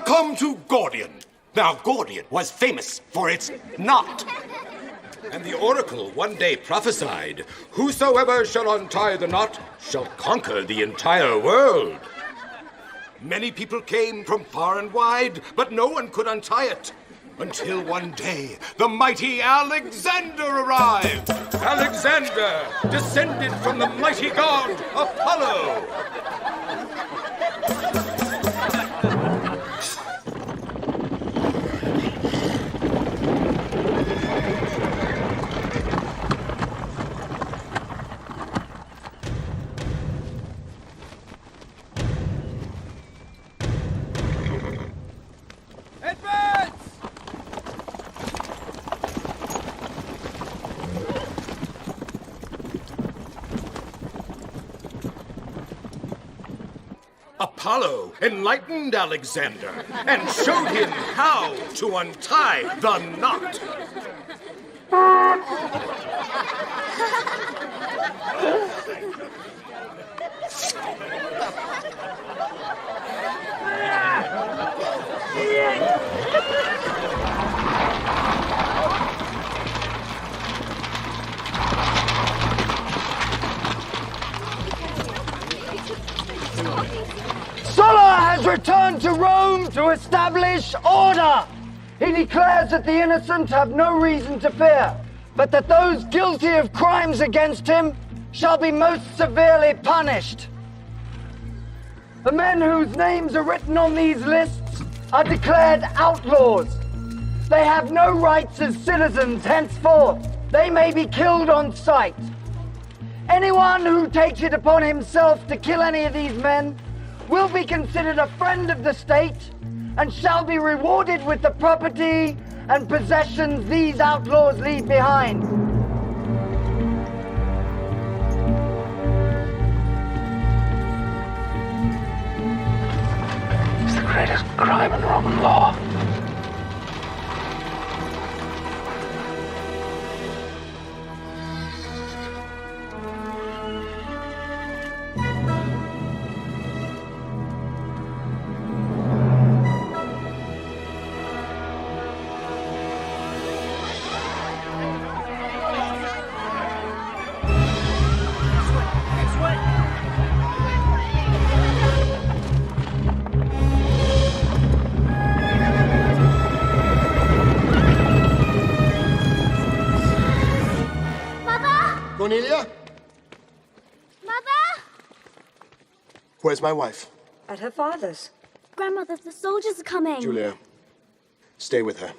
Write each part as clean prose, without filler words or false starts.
come to Gordian. Now, Gordian was famous for its knot. And the oracle one day prophesied, whosoever shall untie the knot shall conquer the entire world. Many people came from far and wide, but no one could untie it. Until one day, the mighty Alexander arrived. Alexander descended from the mighty god Apollo. Apollo enlightened Alexander and showed him how to untie the knot. Sulla has returned to Rome to establish order. He declares that the innocent have no reason to fear, but that those guilty of crimes against him shall be most severely punished. The men whose names are written on these lists are declared outlaws. They have no rights as citizens henceforth. They may be killed on sight. Anyone who takes it upon himself to kill any of these men will be considered a friend of the state and shall be rewarded with the property and possessions these outlaws leave behind. It's the greatest crime in Roman law. Cornelia? Mother? Where's my wife? At her father's. Grandmother, the soldiers are coming. Julia, stay with her.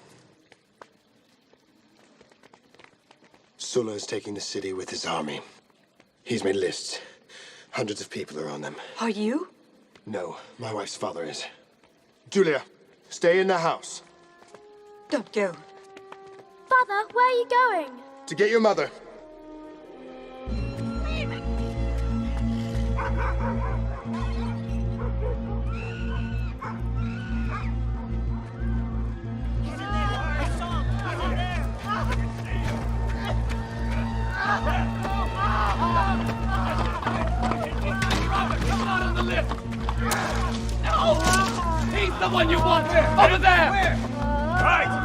Sulla is taking the city with his army. He's made lists. Hundreds of people are on them. Are you? No, my wife's father is. Julia, stay in the house. Don't go. Father, where are you going? To get your mother. He's the one you want! Over there! Where? Right!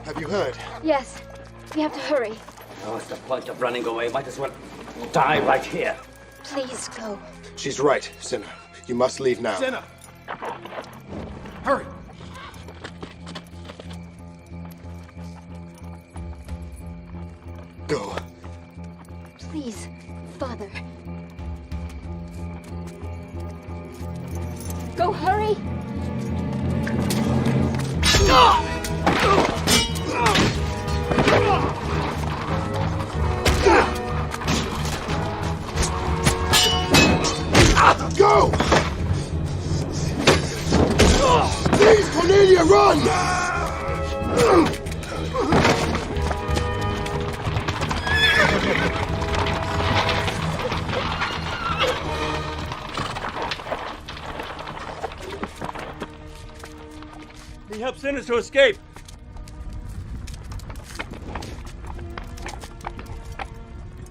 Have you heard? Yes. We have to hurry. Oh, what's the point of running away? Might as well die right here. Please go. She's right, Cinna. You must leave now. Cinna! Hurry! Go. Please, Father. Go, hurry! sinners to escape.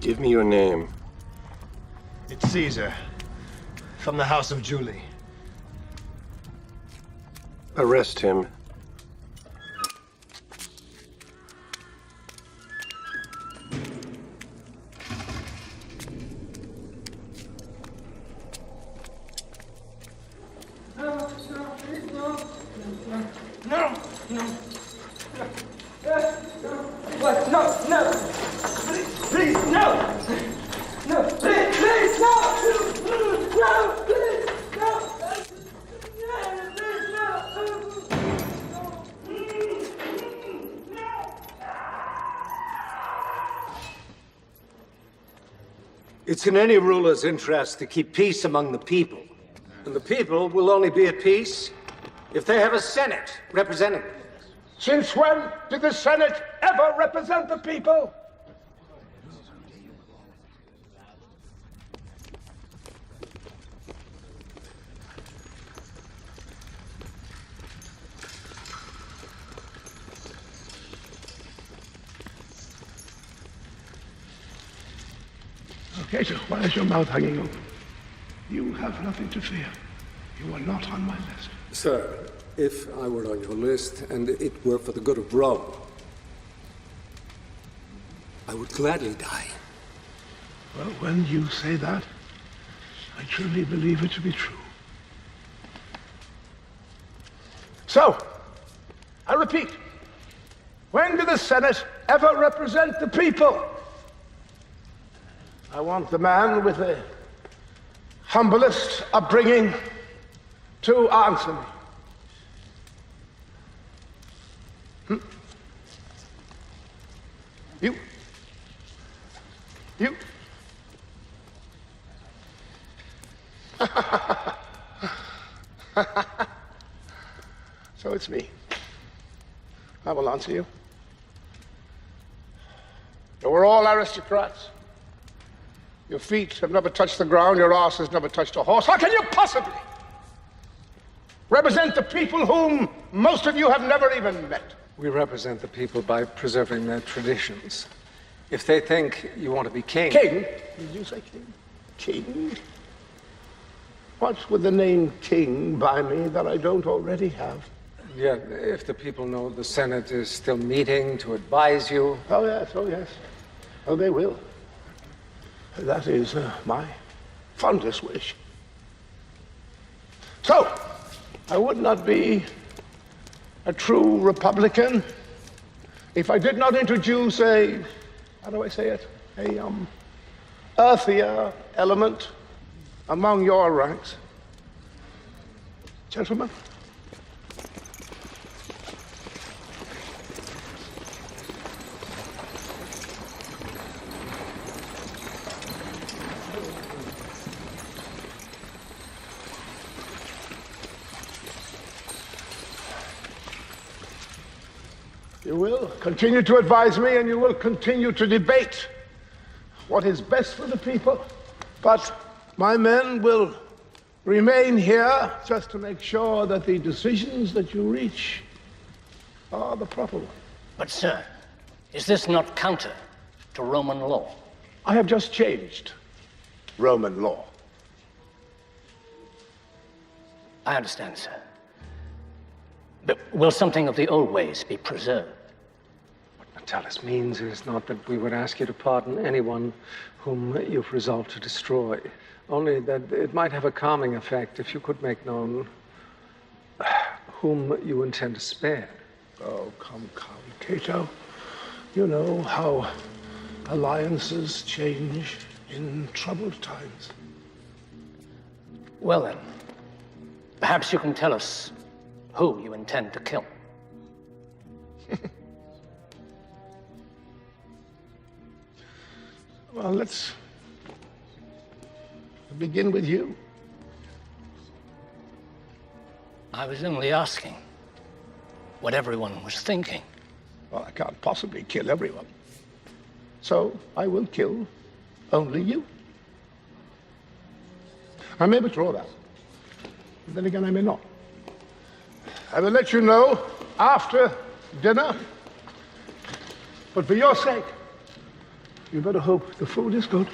Give me your name. It's Caesar, from the house of Julie. Arrest him. It's in any ruler's interest to keep peace among the people. And the people will only be at peace if they have a Senate representing them. Since when did the Senate ever represent the people? Okay, so why is your mouth hanging open? You have nothing to fear. You are not on my list. Sir, if I were on your list and it were for the good of Rome, I would gladly die. Well, when you say that, I truly believe it to be true. So, I repeat, when did the Senate ever represent the people? I want the man with the humblest upbringing to answer me. You. So it's me. I will answer you. You were all aristocrats. Your feet have never touched the ground, your ass has never touched a horse. How can you possibly represent the people whom most of you have never even met? We represent the people by preserving their traditions. If they think you want to be king... King? Did you say king? King? What would the name king buy me that I don't already have? Yeah, if the people know the Senate is still meeting to advise you... Oh, yes, oh, yes. Oh, they will. That is my fondest wish. So, I would not be a true Republican if I did not introduce a, how do I say it? A earthier element among your ranks. Gentlemen. You will continue to advise me and you will continue to debate what is best for the people. But my men will remain here just to make sure that the decisions that you reach are the proper ones. But, sir, is this not counter to Roman law? I have just changed Roman law. I understand, sir. But will something of the old ways be preserved? What Natalis means is not that we would ask you to pardon anyone whom you've resolved to destroy. Only that it might have a calming effect if you could make known whom you intend to spare. Oh, come, Cato. You know how alliances change in troubled times. Well, then, perhaps you can tell us who you intend to kill. Well, let's begin with you. I was only asking what everyone was thinking. Well, I can't possibly kill everyone. So I will kill only you. I may withdraw that. But then again, I may not. I will let you know after dinner. But for your sake, you better hope the food is good.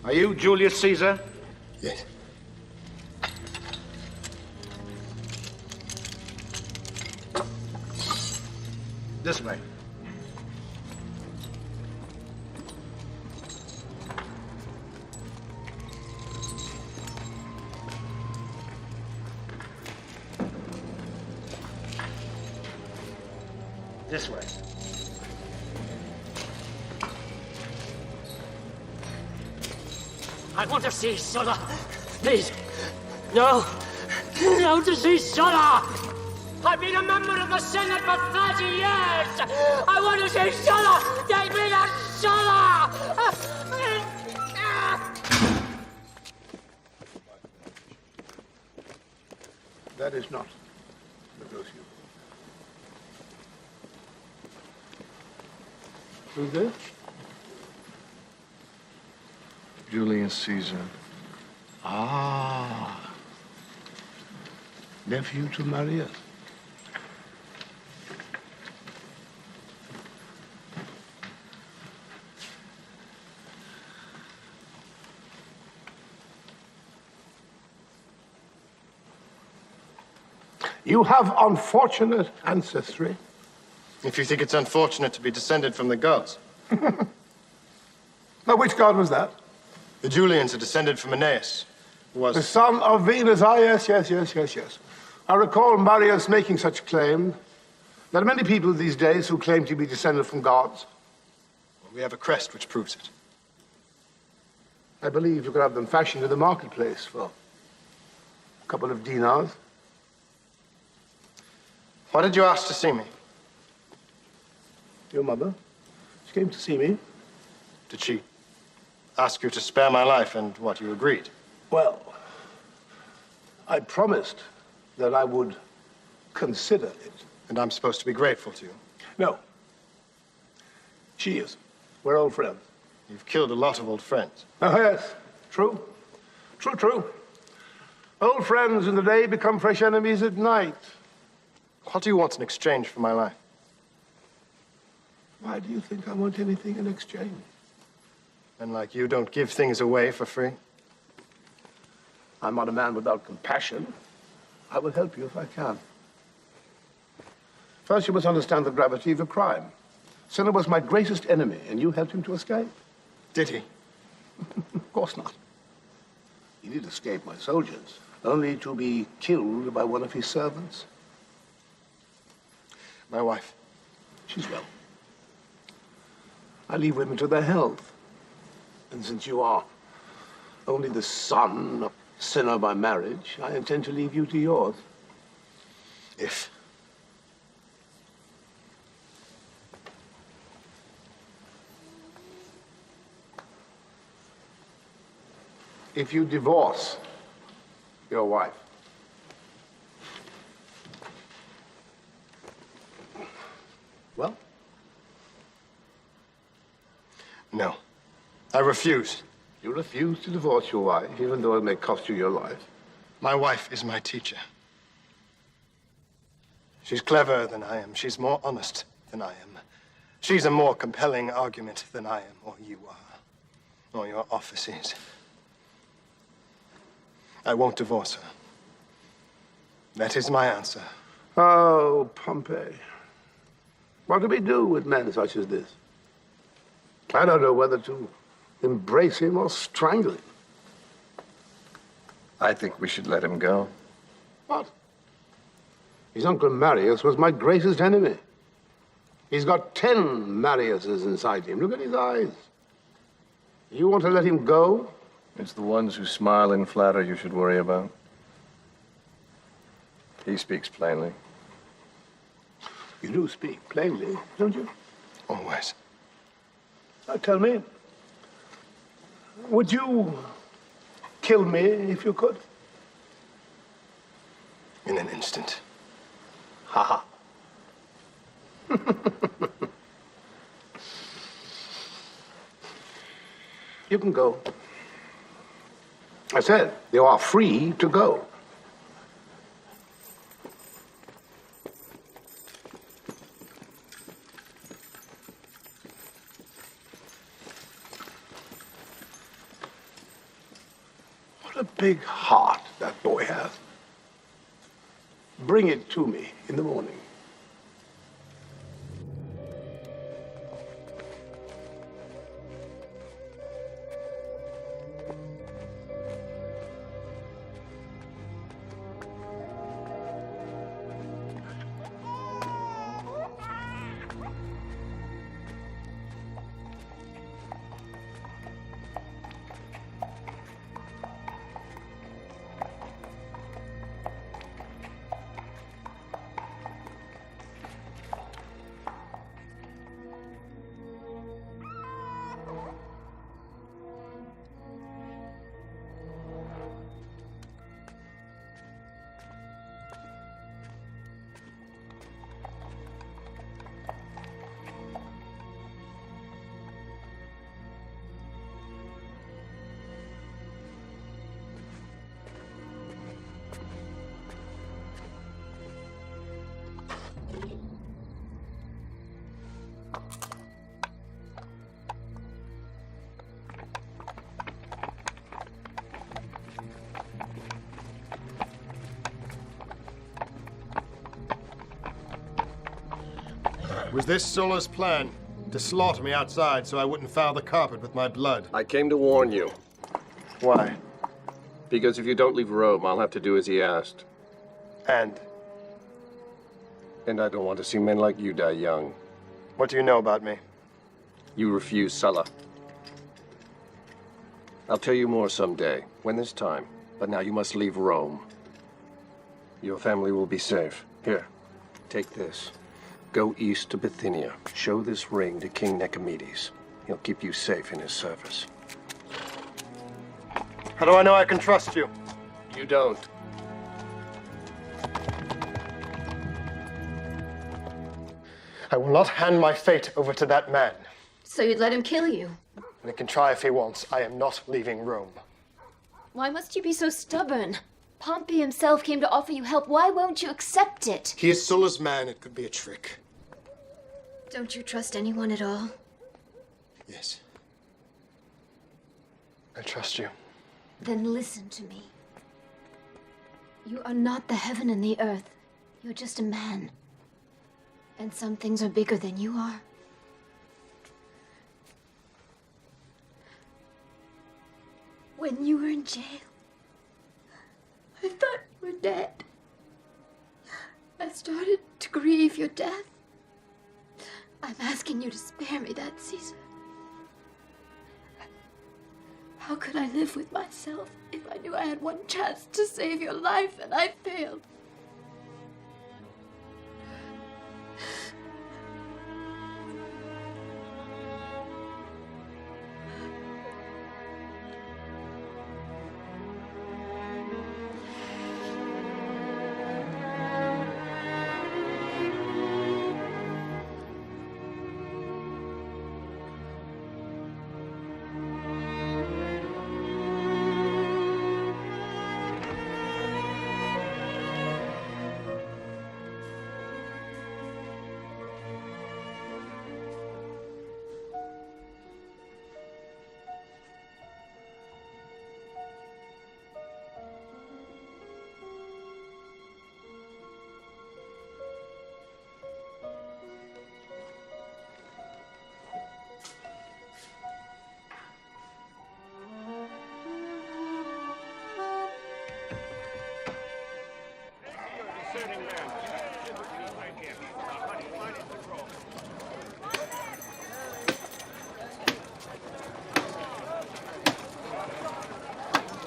Are you Julius Caesar? Yes. This way. This way. I want to see Sulla. Please. No. No to see Sulla. I've been a member of the Senate for 30 years. I want to see Sulla. Take me to Sulla. That is not negotiable. Who's this? Julius Caesar. Ah. Nephew to Marius. You have unfortunate ancestry. If you think it's unfortunate to be descended from the gods. Now, which god was that? The Julians are descended from Aeneas, who was... The son of Venus. Ah, yes. I recall Marius making such claim. There are many people these days who claim to be descended from gods. We have a crest which proves it. I believe you could have them fashioned in the marketplace for a couple of dinars. Why did you ask to see me? Your mother? She came to see me. Did she ask you to spare my life, and what, you agreed? Well, I promised that I would consider it. And I'm supposed to be grateful to you? No. She is. We're old friends. You've killed a lot of old friends. Oh, yes. True. True. Old friends in the day become fresh enemies at night. What do you want in exchange for my life? Why do you think I want anything in exchange? Men like you don't give things away for free. I'm not a man without compassion. I will help you if I can. First, you must understand the gravity of your crime. Cinna was my greatest enemy, and you helped him to escape. Did he? Of course not. He did escape my soldiers, only to be killed by one of his servants. My wife. She's well. I leave women to their health. And since you are only the son of Cinna by marriage, I intend to leave you to yours. If you divorce your wife. Well? No. I refuse. You refuse to divorce your wife, even though it may cost you your life. My wife is my teacher. She's cleverer than I am. She's more honest than I am. She's a more compelling argument than I am, or you are, or your offices. I won't divorce her. That is my answer. Oh, Pompey. What do we do with men such as this? I don't know whether to embrace him or strangle him. I think we should let him go. What? His uncle Marius was my greatest enemy. He's got 10 Mariuses inside him. Look at his eyes. You want to let him go? It's the ones who smile and flatter you should worry about. He speaks plainly. You do speak plainly, don't you? Always. Now tell me, would you kill me if you could? In an instant. Ha ha. You can go. I said, you are free to go. What a big heart that boy has. Bring it to me in the morning. Was this Sulla's plan? To slaughter me outside so I wouldn't foul the carpet with my blood? I came to warn you. Why? Because if you don't leave Rome, I'll have to do as he asked. And? And I don't want to see men like you die young. What do you know about me? You refuse Sulla. I'll tell you more someday, when there's time. But now you must leave Rome. Your family will be safe. Here, take this. Go east to Bithynia. Show this ring to King Nicomedes. He'll keep you safe in his service. How do I know I can trust you? You don't. I will not hand my fate over to that man. So you'd let him kill you? And he can try if he wants. I am not leaving Rome. Why must you be so stubborn? Pompey himself came to offer you help. Why won't you accept it? He is Sulla's man. It could be a trick. Don't you trust anyone at all? Yes. I trust you. Then listen to me. You are not the heaven and the earth. You're just a man. And some things are bigger than you are. When you were in jail, I thought you were dead. I started to grieve your death. I'm asking you to spare me that, Caesar. How could I live with myself if I knew I had one chance to save your life and I failed?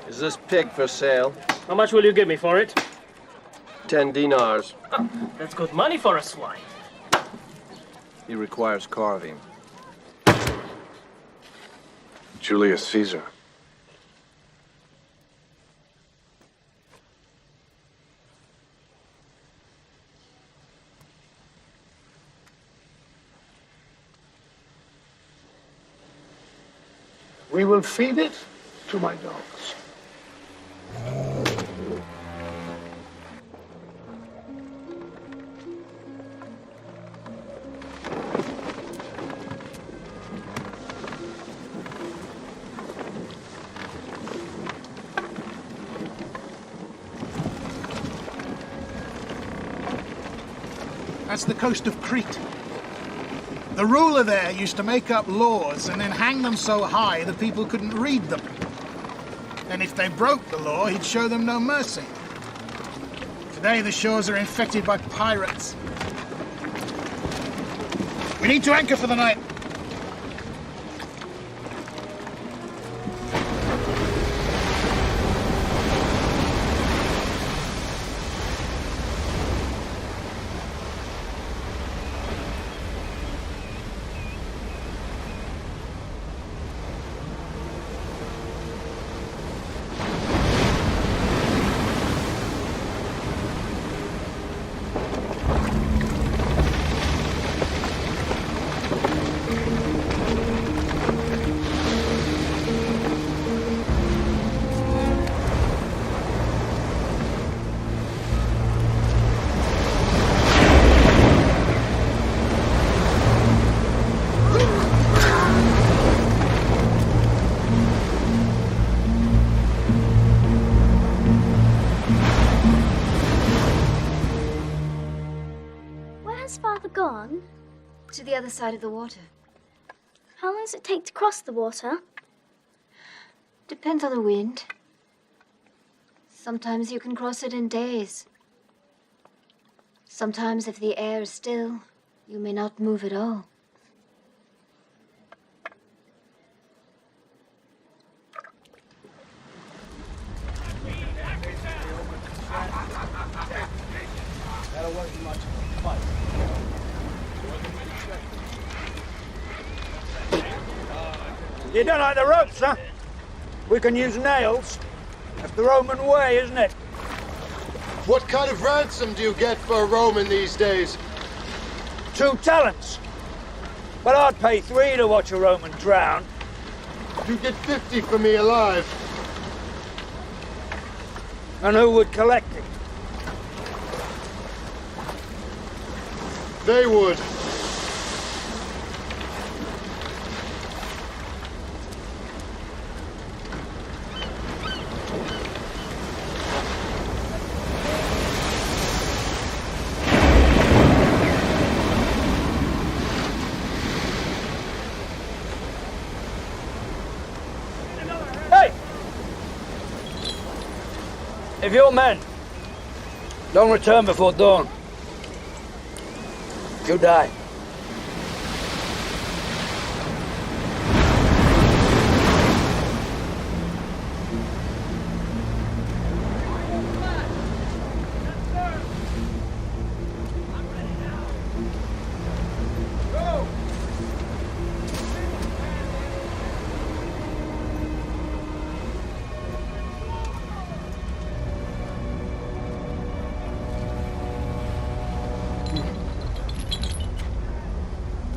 Is this pig for sale? How much will you give me for it? 10 dinars. That's good money for a swine. He requires carving. Julius Caesar. We will feed it to my dogs. That's the coast of Crete. The ruler there used to make up laws and then hang them so high that people couldn't read them. And if they broke the law, he'd show them no mercy. Today, the shores are infected by pirates. We need to anchor for the night. Gone? To the other side of the water. How long does it take to cross the water? Depends on the wind. Sometimes you can cross it in days. Sometimes if the air is still, you may not move at all. That wasn't much of a fight. You don't like the ropes, huh? We can use nails. That's the Roman way, isn't it? What kind of ransom do you get for a Roman these days? 2 talents. But I'd pay 3 to watch a Roman drown. You get 50 for me alive. And who would collect it? They would. If your men don't return before dawn, you die.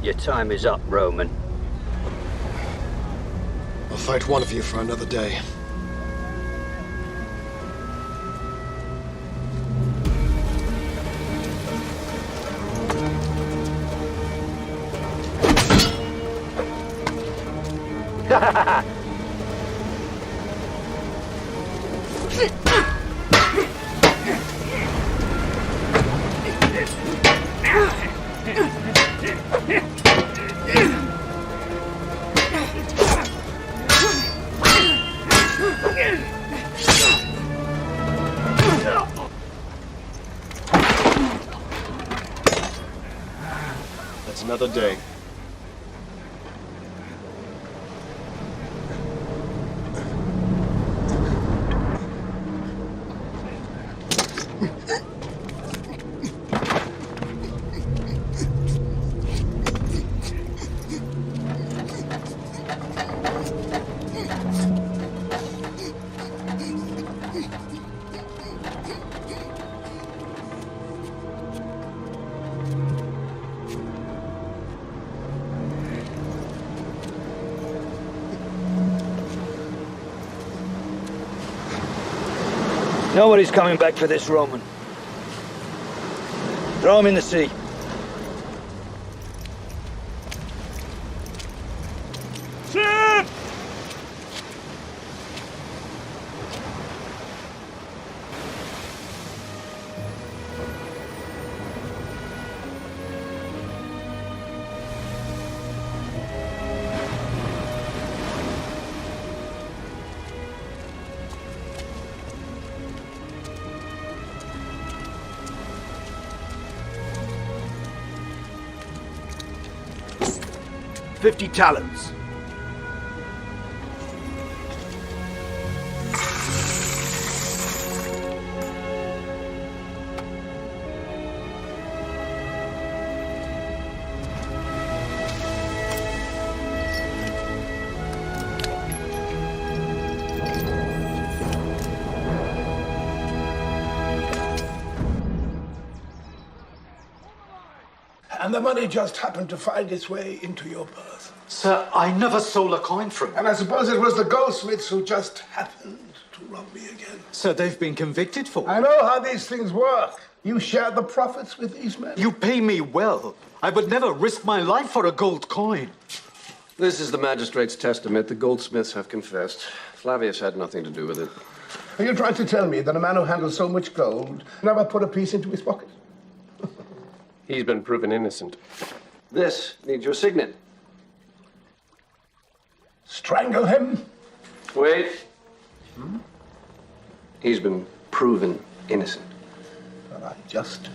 Your time is up, Roman. I'll fight one of you for another day. That's another day. Nobody's coming back for this Roman. Throw him in the sea. Ship! $50 talents. And the money just happened to find its way into your purse. Sir, I never stole a coin from you. And I suppose it was the goldsmiths who just happened to rob me again. Sir, they've been convicted for it. I know how these things work. You share the profits with these men. You pay me well. I would never risk my life for a gold coin. This is the magistrate's testament. The goldsmiths have confessed. Flavius had nothing to do with it. Are you trying to tell me that a man who handles so much gold never put a piece into his pocket? He's been proven innocent. This needs your signet. Strangle him? Wait. He's been proven innocent. But I just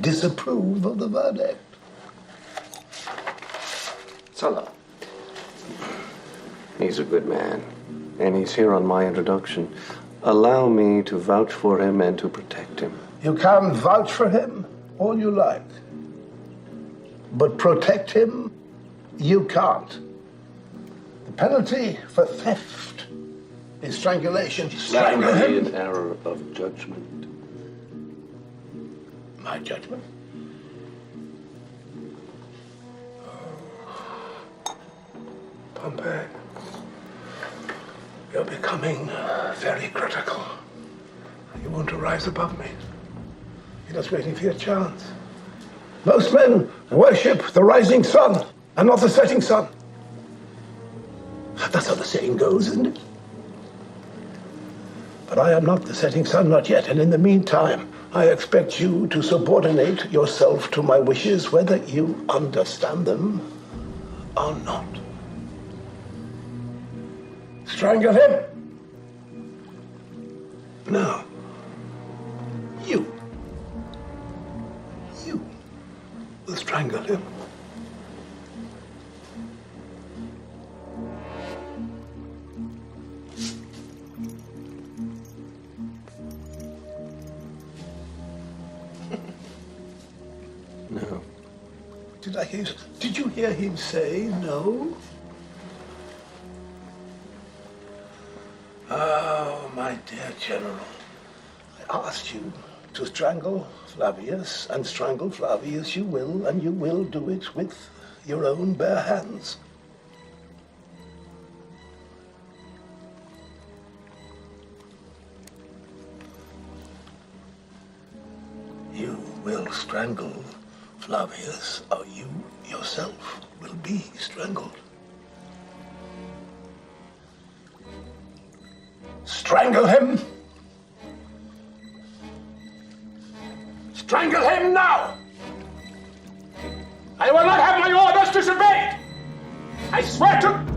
disapprove of the verdict. Sulla. He's a good man, and he's here on my introduction. Allow me to vouch for him and to protect him. You can vouch for him all you like. But protect him, you can't. The penalty for theft is strangulation. That Strangle would be him. an error of judgment. My judgment? Pompey, you're becoming very critical. You want to rise above me. You're just waiting for your chance. Most men worship the rising sun and not the setting sun. That's how the saying goes, isn't it? But I am not the setting sun, not yet. And in the meantime, I expect you to subordinate yourself to my wishes, whether you understand them or not. Strangle him. Now, you will strangle him. No. Did you hear him say no? Oh, my dear General, I asked you to strangle Flavius, and strangle Flavius you will, and you will do it with your own bare hands. You will strangle Flavius, or you yourself will be strangled. Strangle him! Strangle him now! I will not have my orders disobeyed! I swear to...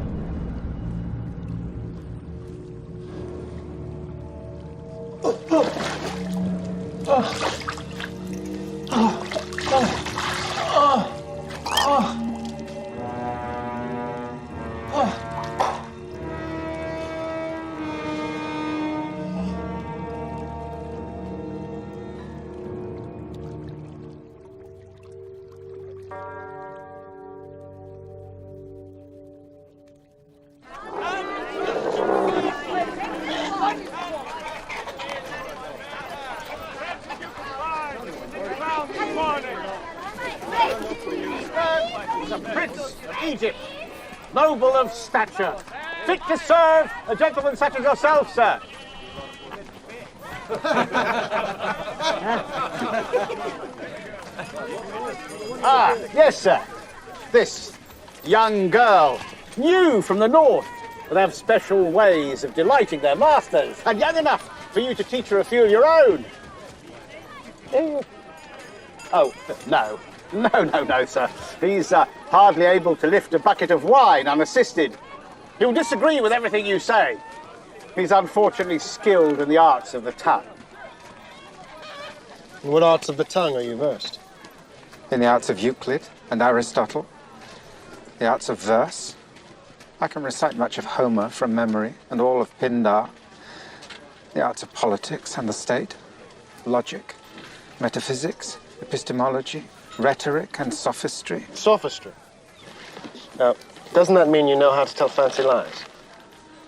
Noble of stature, fit to serve a gentleman such as yourself, sir. Ah, yes, sir. This young girl, new from the north, will have special ways of delighting their masters, and young enough for you to teach her a few of your own. Oh, no. No, sir. He's hardly able to lift a bucket of wine unassisted. He'll disagree with everything you say. He's unfortunately skilled in the arts of the tongue. In what arts of the tongue are you versed? In the arts of Euclid and Aristotle, the arts of verse. I can recite much of Homer from memory and all of Pindar. The arts of politics and the state, logic, metaphysics, epistemology, rhetoric and sophistry. Sophistry? Now, doesn't that mean you know how to tell fancy lies?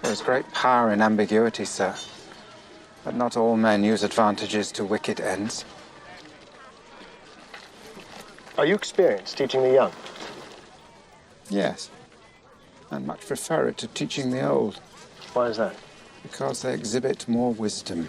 There's great power in ambiguity, sir. But not all men use advantages to wicked ends. Are you experienced teaching the young? Yes. And much prefer it to teaching the old. Why is that? Because they exhibit more wisdom.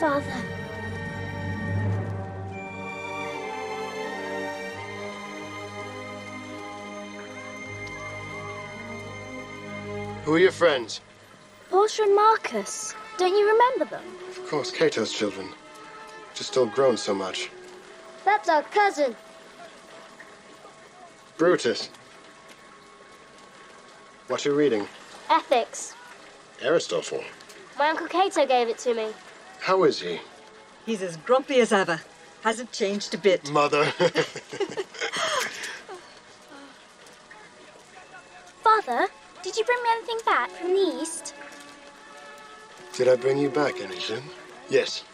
Father. Who are your friends? Portia and Marcus. Don't you remember them? Of course, Cato's children. Just still grown so much. That's our cousin. Brutus. What you reading? Ethics. Aristotle. My Uncle Cato gave it to me. How is he? He's as grumpy as ever. Hasn't changed a bit. Mother. Father, did you bring me anything back from the East? Did I bring you back anything? Yes.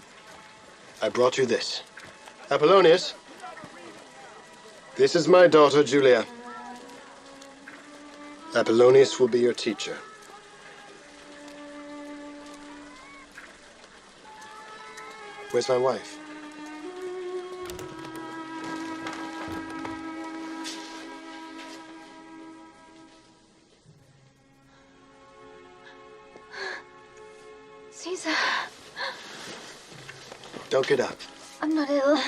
I brought you this. Apollonius. This is my daughter, Julia. Apollonius will be your teacher. Where's my wife? Caesar. Don't get up. I'm not ill.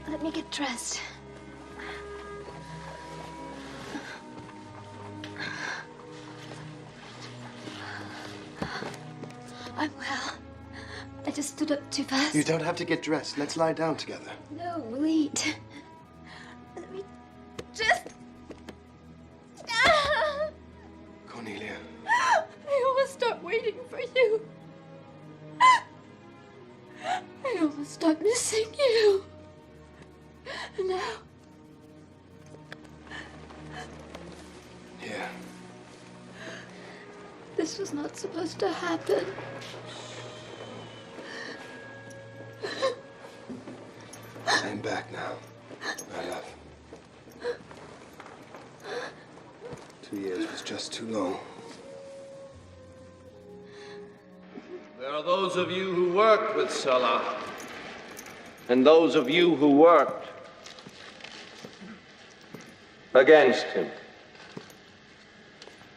Let me get dressed. I'm well. I just stood up too fast. You don't have to get dressed. Let's lie down together. No, we'll eat. Let me just... Cornelia. I almost stopped waiting for you. I almost stopped missing you. And now... Here. This was not supposed to happen. I'm back now, my love. 2 years was just too long. There are those of you who worked with Sulla, and those of you who worked against him.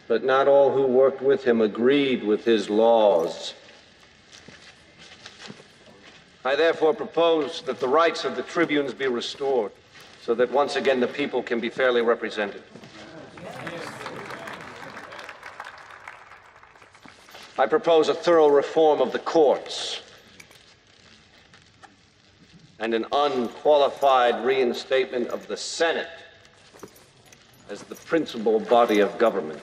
But not all who worked with him agreed with his laws. I therefore propose that the rights of the tribunes be restored, so that once again the people can be fairly represented. I propose a thorough reform of the courts and an unqualified reinstatement of the Senate as the principal body of government.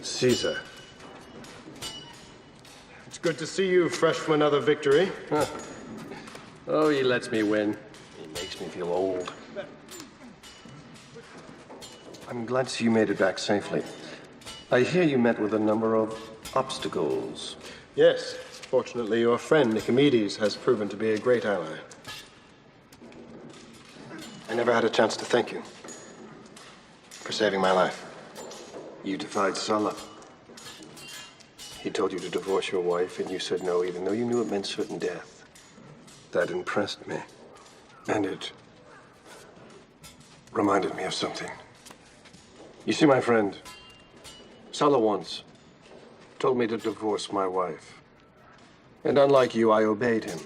Caesar. It's good to see you fresh from another victory. Huh. Oh, he lets me win. He makes me feel old. I'm glad to see you made it back safely. I hear you met with a number of obstacles. Yes. Fortunately, your friend Nicomedes has proven to be a great ally. I never had a chance to thank you for saving my life. You defied Sulla. He told you to divorce your wife, and you said no, even though you knew it meant certain death. That impressed me. And it reminded me of something. You see, my friend, Sulla once told me to divorce my wife. And unlike you, I obeyed him.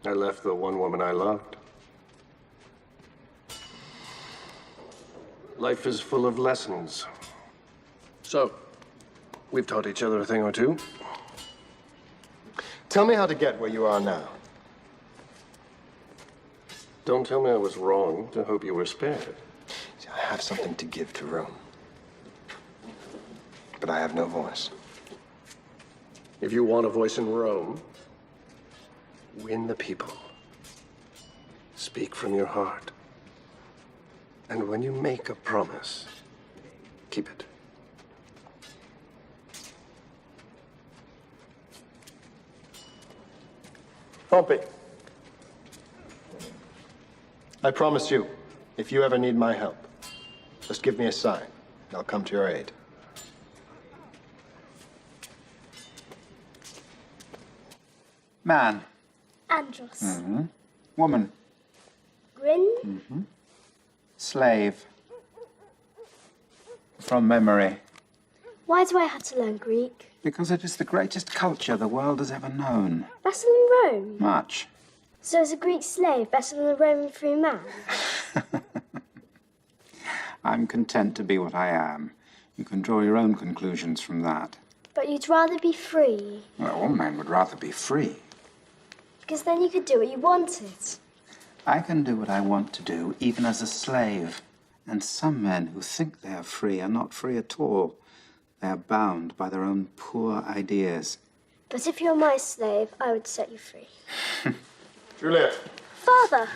I left the one woman I loved. Life is full of lessons. So, we've taught each other a thing or two. Tell me how to get where you are now. Don't tell me I was wrong to hope you were spared. See, I have something to give to Rome. But I have no voice. If you want a voice in Rome, win the people. Speak from your heart. And when you make a promise, keep it. Pompey, I promise you, if you ever need my help, just give me a sign, and I'll come to your aid. Man. Andros. Mm-hmm. Woman. Grin. Mm-hmm. Slave. From memory. Why do I have to learn Greek? Because it is the greatest culture the world has ever known. Better than Rome? Much. So is a Greek slave better than a Roman free man? I'm content to be what I am. You can draw your own conclusions from that. But you'd rather be free. Well, all men would rather be free. Because then you could do what you wanted. I can do what I want to do, even as a slave. And some men who think they are free are not free at all. They are bound by their own poor ideas. But if you're my slave, I would set you free. Julia. Father!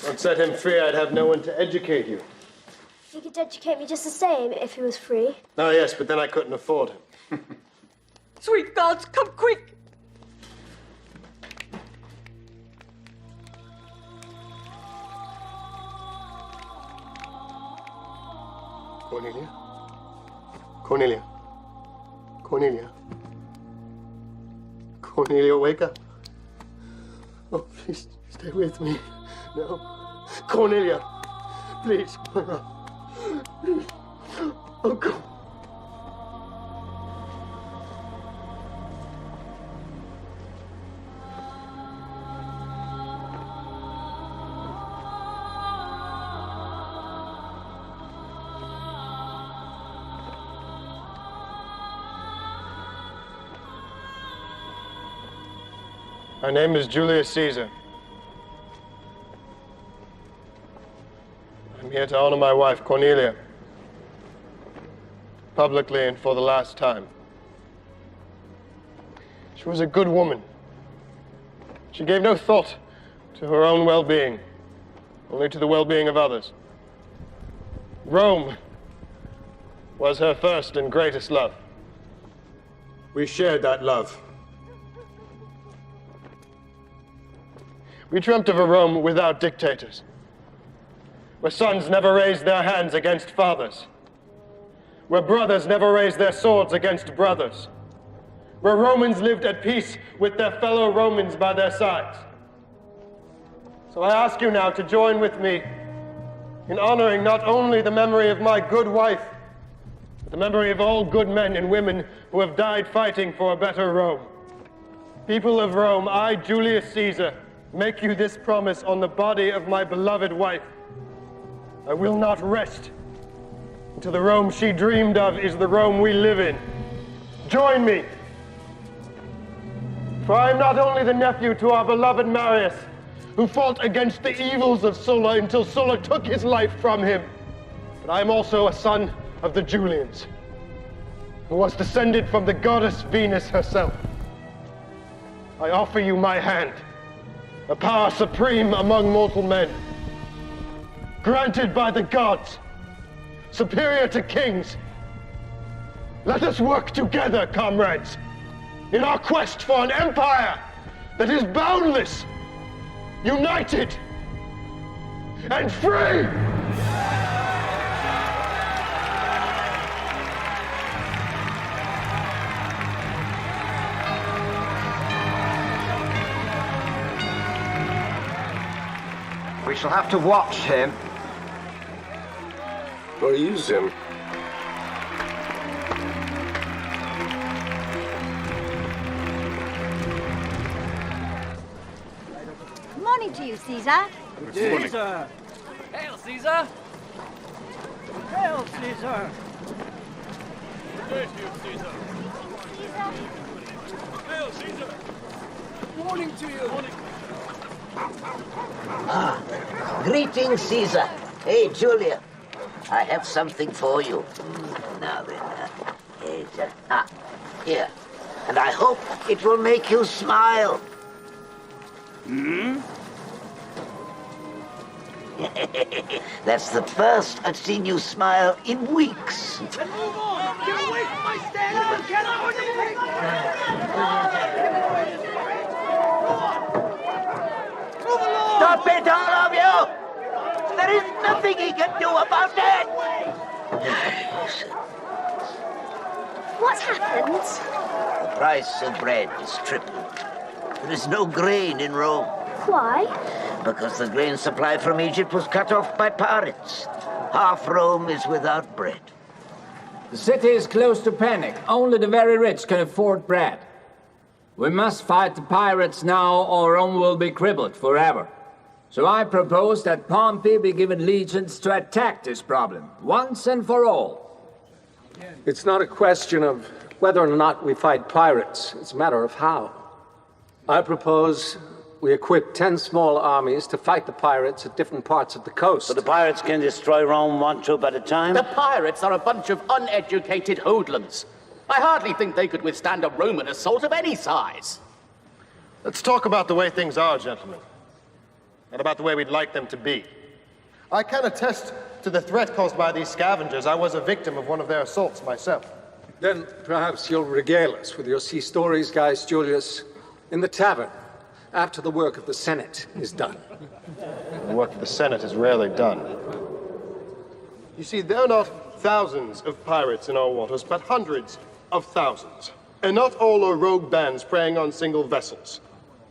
Don't set him free, I'd have no one to educate you. He could educate me just the same if he was free. Oh, yes, but then I couldn't afford him. Sweet gods, come quick! Cornelia? Cornelia? Cornelia? Cornelia, wake up. Oh, please, stay with me. No. Cornelia, please. Please. Oh, God. My name is Julius Caesar. I'm here to honor my wife, Cornelia, publicly and for the last time. She was a good woman, She gave no thought to her own well-being, only to the well-being of others. Rome was her first and greatest love. We shared that love. We dreamt of a Rome without dictators, where sons never raised their hands against fathers, where brothers never raised their swords against brothers, where Romans lived at peace with their fellow Romans by their sides. So I ask you now to join with me in honoring not only the memory of my good wife, but the memory of all good men and women who have died fighting for a better Rome. People of Rome, I, Julius Caesar, make you this promise on the body of my beloved wife. I will not rest until the Rome she dreamed of is the Rome we live in. Join me. For I am not only the nephew to our beloved Marius, who fought against the evils of Sulla until Sulla took his life from him, but I am also a son of the Julians, who was descended from the goddess Venus herself. I offer you my hand, a power supreme among mortal men, granted by the gods, superior to kings. Let us work together, comrades, in our quest for an empire that is boundless, united, and free! We shall have to watch him. Or use him. Morning to you, Caesar. Caesar! Hail, Caesar! Hail, Caesar! Good to you, Caesar. Hail, Caesar! Morning to you! Morning. Greetings, Caesar. Hey, Julia. I have something for you. Now then, here. And I hope it will make you smile. Hmm? That's the first I've seen you smile in weeks. Then move on! Get away from my stand! Get out! Stop it, all of you! There is nothing he can do about it! What's happened? The price of bread is tripled. There is no grain in Rome. Why? Because the grain supply from Egypt was cut off by pirates. Half Rome is without bread. The city is close to panic. Only the very rich can afford bread. We must fight the pirates now, or Rome will be crippled forever. So I propose that Pompey be given legions to attack this problem, once and for all. It's not a question of whether or not we fight pirates. It's a matter of how. I propose we equip 10 small armies to fight the pirates at different parts of the coast. So the pirates can destroy Rome one troop at a time? The pirates are a bunch of uneducated hoodlums. I hardly think they could withstand a Roman assault of any size. Let's talk about the way things are, gentlemen. Not about the way we'd like them to be. I can attest to the threat caused by these scavengers. I was a victim of one of their assaults myself. Then perhaps you'll regale us with your sea stories, Gaius Julius, in the tavern, after the work of the Senate is done. The work of the Senate is rarely done. You see, there are not thousands of pirates in our waters, but hundreds of thousands. And not all are rogue bands preying on single vessels.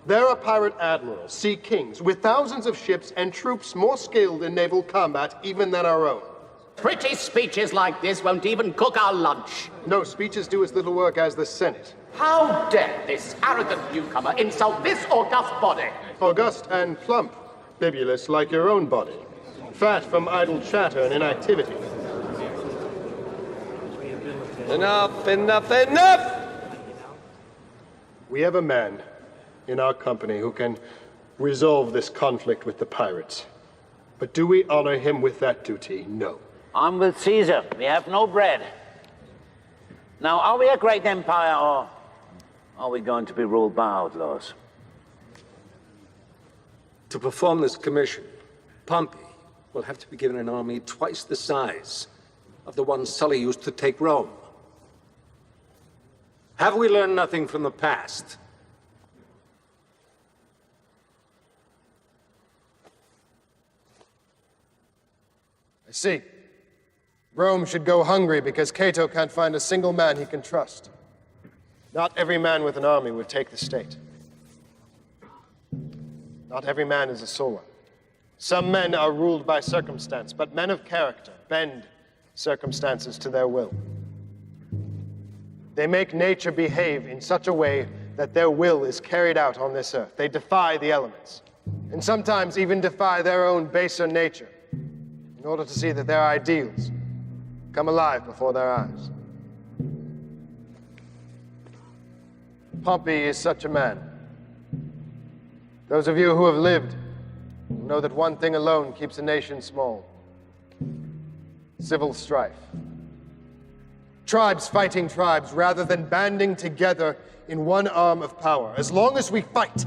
There are pirate admirals, sea kings, with thousands of ships and troops more skilled in naval combat even than our own. Pretty speeches like this won't even cook our lunch. No, speeches do as little work as the Senate. How dare this arrogant newcomer insult this august body? August and plump, bibulous like your own body. Fat from idle chatter and inactivity. Enough, enough, enough! We have a man in our company who can resolve this conflict with the pirates. But do we honor him with that duty? No. I'm with Caesar. We have no bread. Now, are we a great empire, or are we going to be ruled by outlaws? To perform this commission, Pompey will have to be given an army twice the size of the one Sully used to take Rome. Have we learned nothing from the past? I see. Rome should go hungry because Cato can't find a single man he can trust. Not every man with an army would take the state. Not every man is a Sulla. Some men are ruled by circumstance, but men of character bend circumstances to their will. They make nature behave in such a way that their will is carried out on this earth. They defy the elements, and sometimes even defy their own baser nature, in order to see that their ideals come alive before their eyes. Pompey is such a man. Those of you who have lived know that one thing alone keeps a nation small: civil strife. Tribes fighting tribes rather than banding together in one arm of power. As long as we fight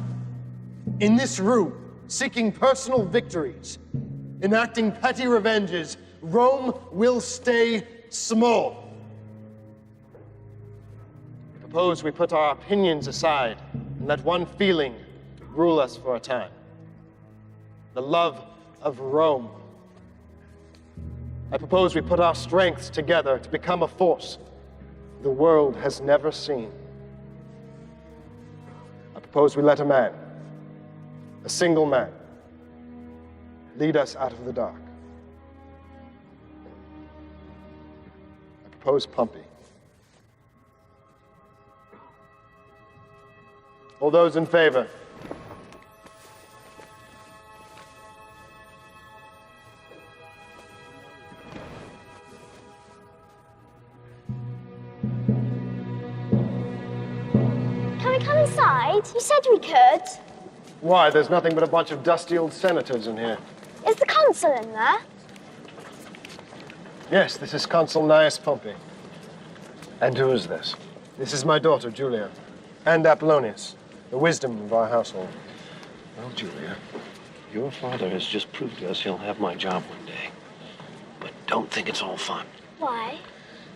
in this room, seeking personal victories, enacting petty revenges, Rome will stay small. Suppose we put our opinions aside and let one feeling rule us for a time: the love of Rome. I propose we put our strengths together to become a force the world has never seen. I propose we let a man, a single man, lead us out of the dark. I propose Pompey. All those in favor? Can we come inside? You said we could. Why? There's nothing but a bunch of dusty old senators in here. Is the consul in there? Yes, this is Consul Gnaeus Pompey. And who is this? This is my daughter, Julia, and Apollonius, the wisdom of our household. Well, Julia, your father has just proved to us he'll have my job one day. But don't think it's all fun. Why?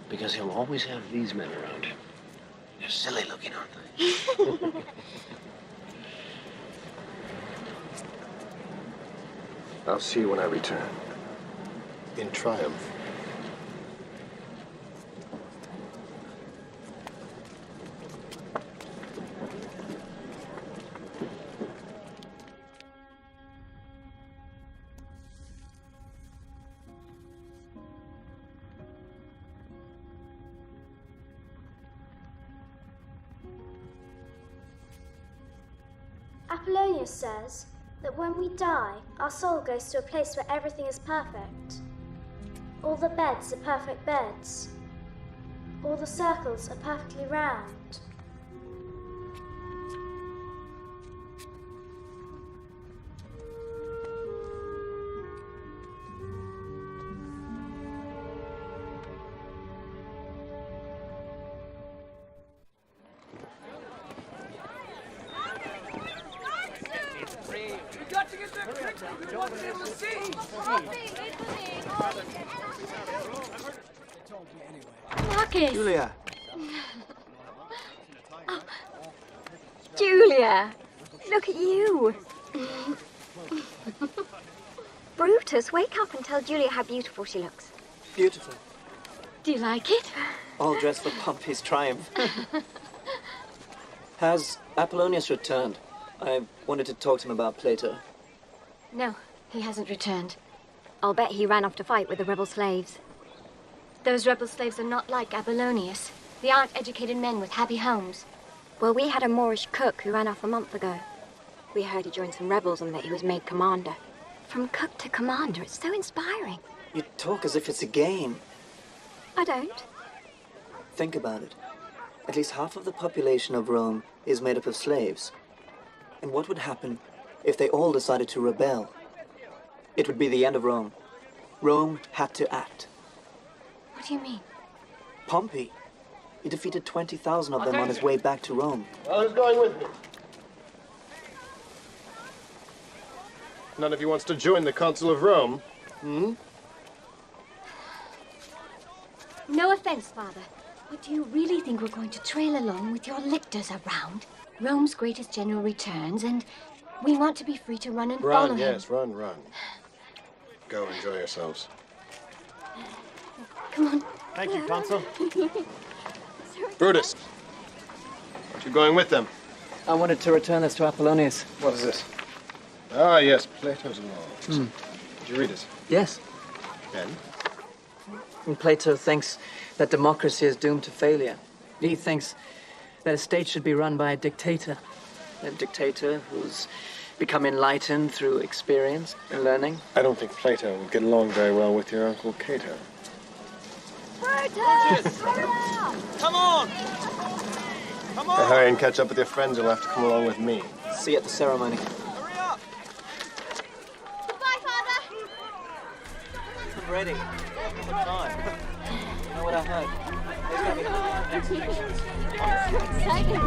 Because he'll always have these men around him. They're silly looking, aren't they? I'll see you when I return. In triumph. Apollonius says that when we die, our soul goes to a place where everything is perfect. All the beds are perfect beds. All the circles are perfectly round. Marcus! Julia! Oh, Julia! Look at you! Brutus, wake up and tell Julia how beautiful she looks. Beautiful. Do you like it? All dressed for Pompey's triumph. Has Apollonius returned? I wanted to talk to him about Plato. No, he hasn't returned. I'll bet he ran off to fight with the rebel slaves. Those rebel slaves are not like Apollonius. They aren't educated men with happy homes. Well, we had a Moorish cook who ran off a month ago. We heard he joined some rebels and that he was made commander. From cook to commander, it's so inspiring. You talk as if it's a game. I don't. Think about it. At least half of the population of Rome is made up of slaves. And what would happen if they all decided to rebel? It would be the end of Rome. Rome had to act. What do you mean? Pompey. He defeated 20,000 of them on his way back to Rome. Well, who's going with me? None of you wants to join the Consul of Rome? Hmm? No offense, Father, but do you really think we're going to trail along with your lictors around? Rome's greatest general returns, and we want to be free to run and follow him. Yes, run. Go, enjoy yourselves. Come on. Thank you, Consul. Brutus, aren't you going with them? I wanted to return this to Apollonius. What is this? Ah, yes, Plato's laws. Did you read it? Yes. And Plato thinks that democracy is doomed to failure. He thinks that a state should be run by a dictator who's become enlightened through experience and learning. I don't think Plato would get along very well with your Uncle Cato. Come on! Hurry and catch up with your friends. You'll have to come along with me. See you at the ceremony. Hurry up! Goodbye, Father! I'm ready. Good time. You know what I heard? There's going to be hundreds of exhibitions. Exciting!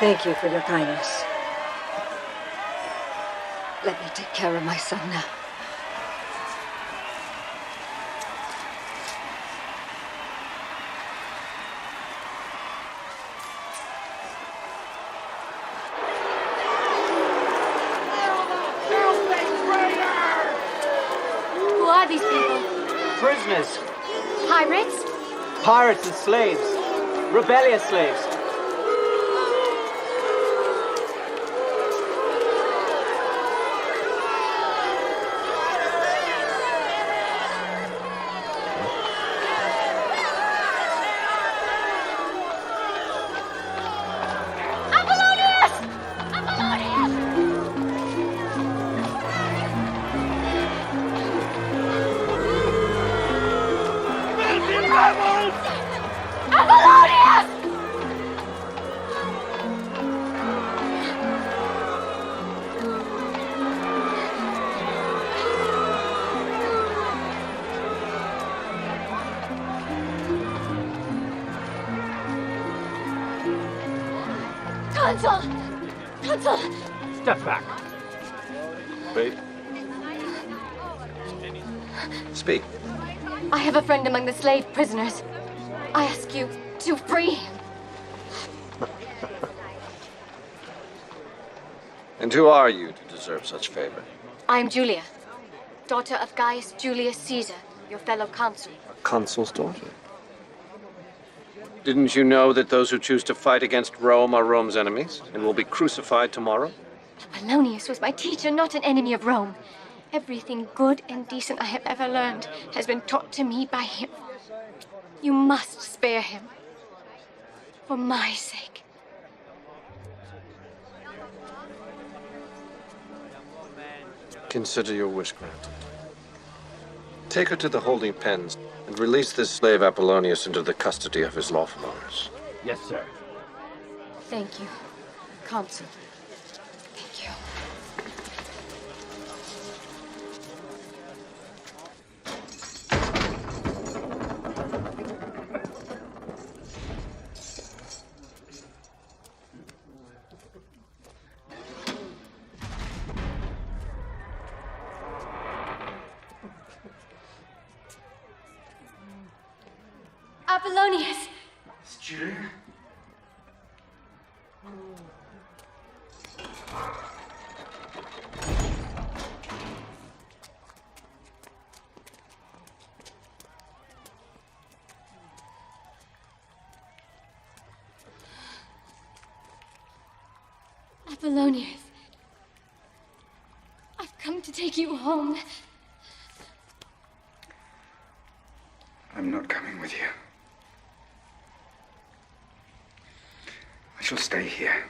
Thank you for your kindness. Let me take care of my son now. Who are these people? Prisoners. Pirates? Pirates and slaves. Rebellious slaves. Consul! Consul! Step back. Wait. Speak. I have a friend among the slave prisoners. I ask you to free him. And who are you to deserve such favor? I am Julia, daughter of Gaius Julius Caesar, your fellow consul. A consul's daughter? Didn't you know that those who choose to fight against Rome are Rome's enemies and will be crucified tomorrow? Apollonius was my teacher, not an enemy of Rome. Everything good and decent I have ever learned has been taught to me by him. You must spare him. For my sake. Consider your wish granted. Take her to the holding pens and release this slave Apollonius into the custody of his lawful owners. Yes, sir. Thank you, Consul. Thank you. Apollonius! It's Julia. Apollonius. I've come to take you home. I'm not coming with you. I shall stay here.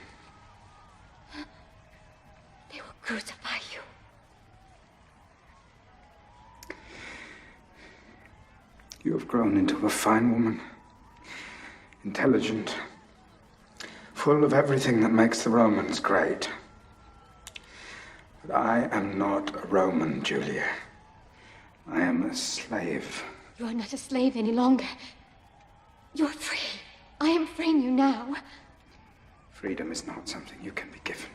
They will crucify you. You have grown into a fine woman. Intelligent. Full of everything that makes the Romans great. But I am not a Roman, Julia. I am a slave. You are not a slave any longer. You're free. I am freeing you now. Freedom is not something you can be given.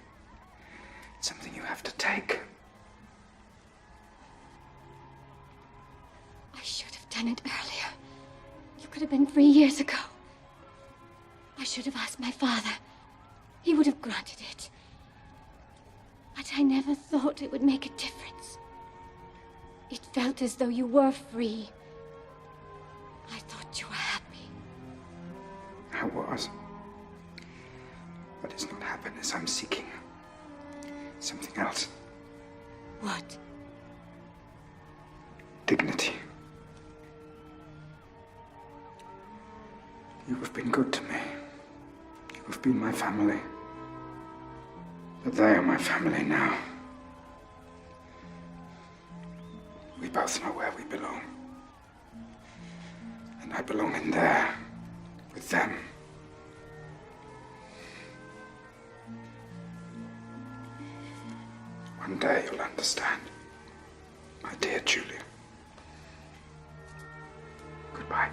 It's something you have to take. I should have done it earlier. You could have been free years ago. I should have asked my father. He would have granted it. But I never thought it would make a difference. It felt as though you were free. I thought you were happy. I was. But it's not happiness I'm seeking. Something else. What? Dignity. You have been good to me. You have been my family. But they are my family now. We both know where we belong. And I belong in there, with them. One day you'll understand, my dear Julia. Goodbye.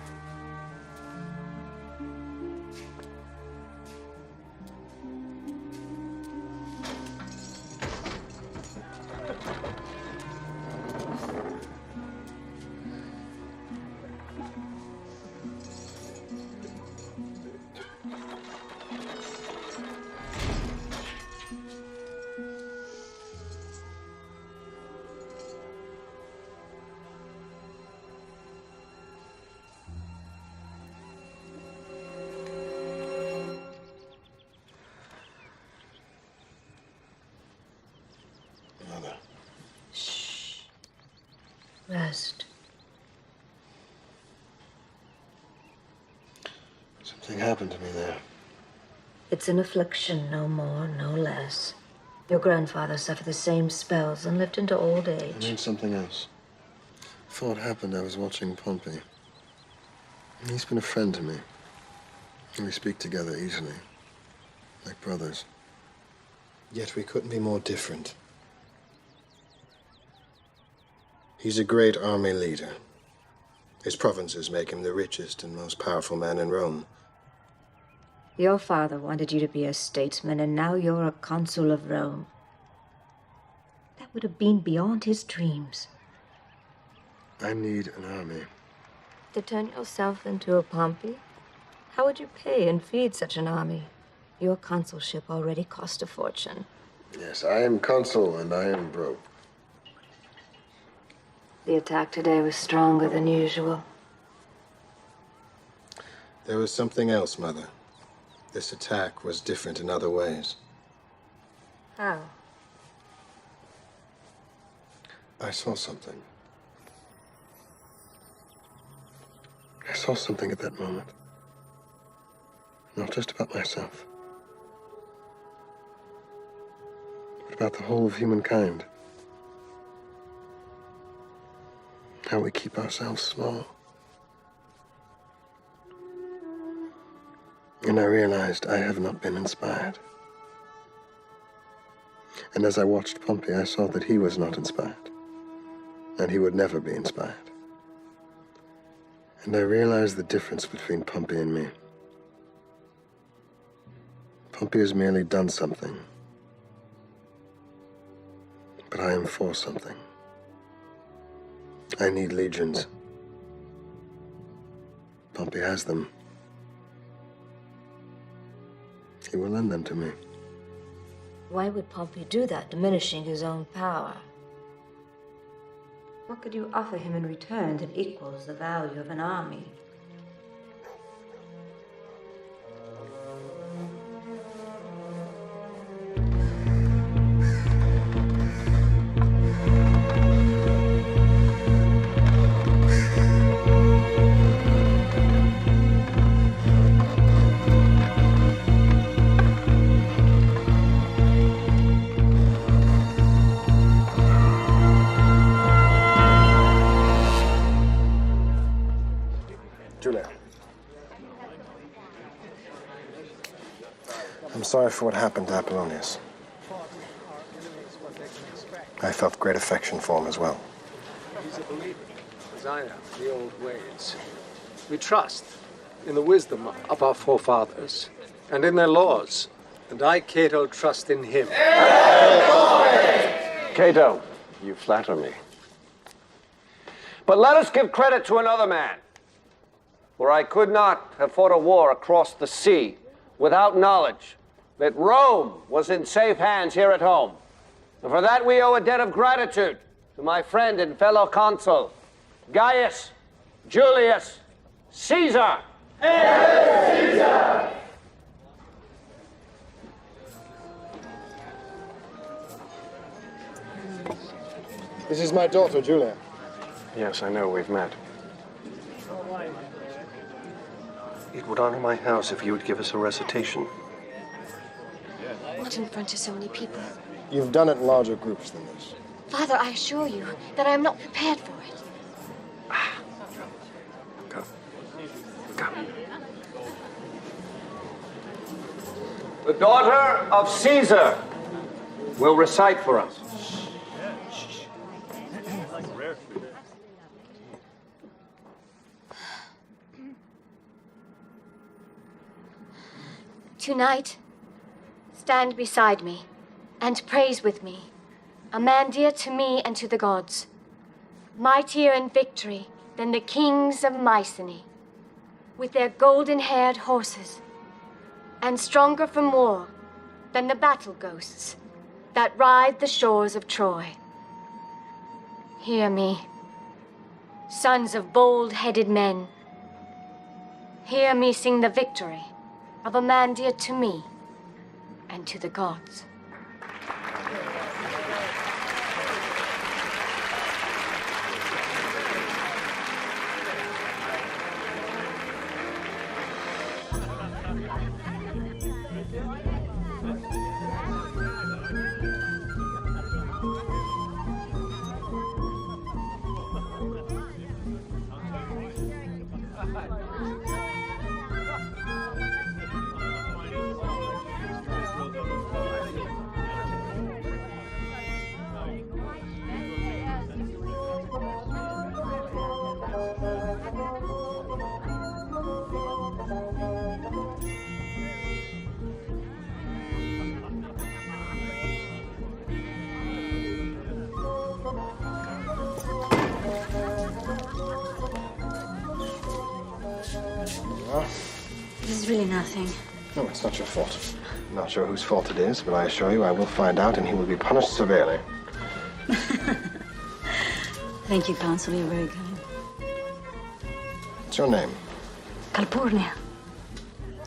Rest. Something happened to me there. It's an affliction, no more, no less. Your grandfather suffered the same spells and lived into old age. I mean something else. Before it happened, I was watching Pompey. And he's been a friend to me. And we speak together easily, like brothers. Yet we couldn't be more different. He's a great army leader. His provinces make him the richest and most powerful man in Rome. Your father wanted you to be a statesman, and now you're a consul of Rome. That would have been beyond his dreams. I need an army. To turn yourself into a Pompey? How would you pay and feed such an army? Your consulship already cost a fortune. Yes, I am consul and I am broke. The attack today was stronger than usual. There was something else, Mother. This attack was different in other ways. How? I saw something. I saw something at that moment. Not just about myself, but about the whole of humankind. How we keep ourselves small. And I realized I have not been inspired. And as I watched Pompey, I saw that he was not inspired. And he would never be inspired. And I realized the difference between Pompey and me. Pompey has merely done something. But I am for something. I need legions. Pompey has them. He will lend them to me. Why would Pompey do that, diminishing his own power? What could you offer him in return that equals the value of an army? I'm sorry for what happened to Apollonius. I felt great affection for him as well. He's a believer, as I am, in the old ways. We trust in the wisdom of our forefathers and in their laws. And I, Cato, trust in him. Cato, you flatter me. But let us give credit to another man. For I could not have fought a war across the sea without knowledge that Rome was in safe hands here at home. And for that we owe a debt of gratitude to my friend and fellow consul, Gaius Julius Caesar. Caesar! This is my daughter, Julia. Yes, I know, we've met. It would honor my house if you would give us a recitation. Not in front of so many people. You've done it in larger groups than this. Father, I assure you that I am not prepared for it. Come. Come. The daughter of Caesar will recite for us. Tonight, stand beside me and praise with me a man dear to me and to the gods, mightier in victory than the kings of Mycenae, with their golden-haired horses, and stronger from war than the battle ghosts that ride the shores of Troy. Hear me, sons of bold-headed men. Hear me sing the victory of a man dear to me and to the gods. This is really nothing. No, it's not your fault. I'm not sure whose fault it is, but I assure you I will find out and he will be punished severely. Thank you, Consul. You're very kind. What's your name? Calpurnia.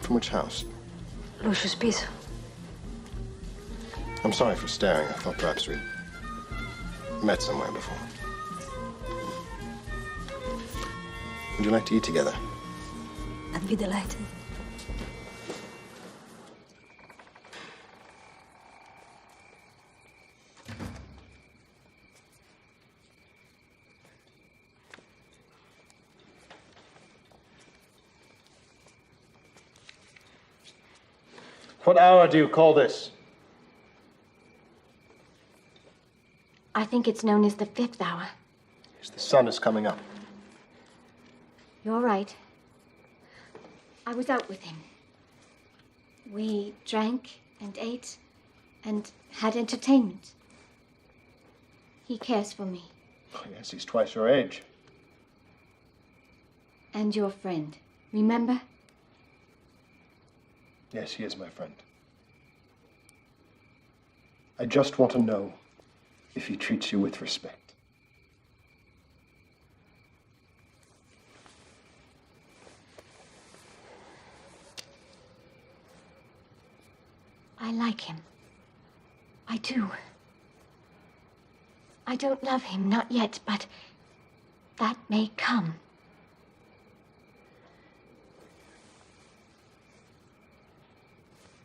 From which house? Lucius Piso. I'm sorry for staring. I thought perhaps we'd met somewhere before. Would you like to eat together? I'd be delighted. What hour do you call this? I think it's known as the 5th hour. Yes, the sun is coming up. You're right. I was out with him. We drank and ate and had entertainment. He cares for me. Oh, yes, he's twice your age. And your friend. Remember? Yes, he is my friend. I just want to know if he treats you with respect. I like him. I do. I don't love him, not yet, but that may come.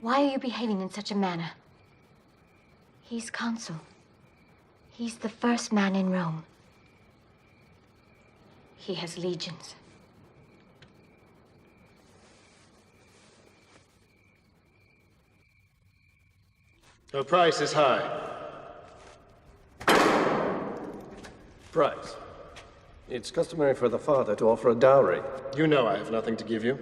Why are you behaving in such a manner? He's consul. He's the first man in Rome. He has legions. Your price is high. Price? It's customary for the father to offer a dowry. You know I have nothing to give you.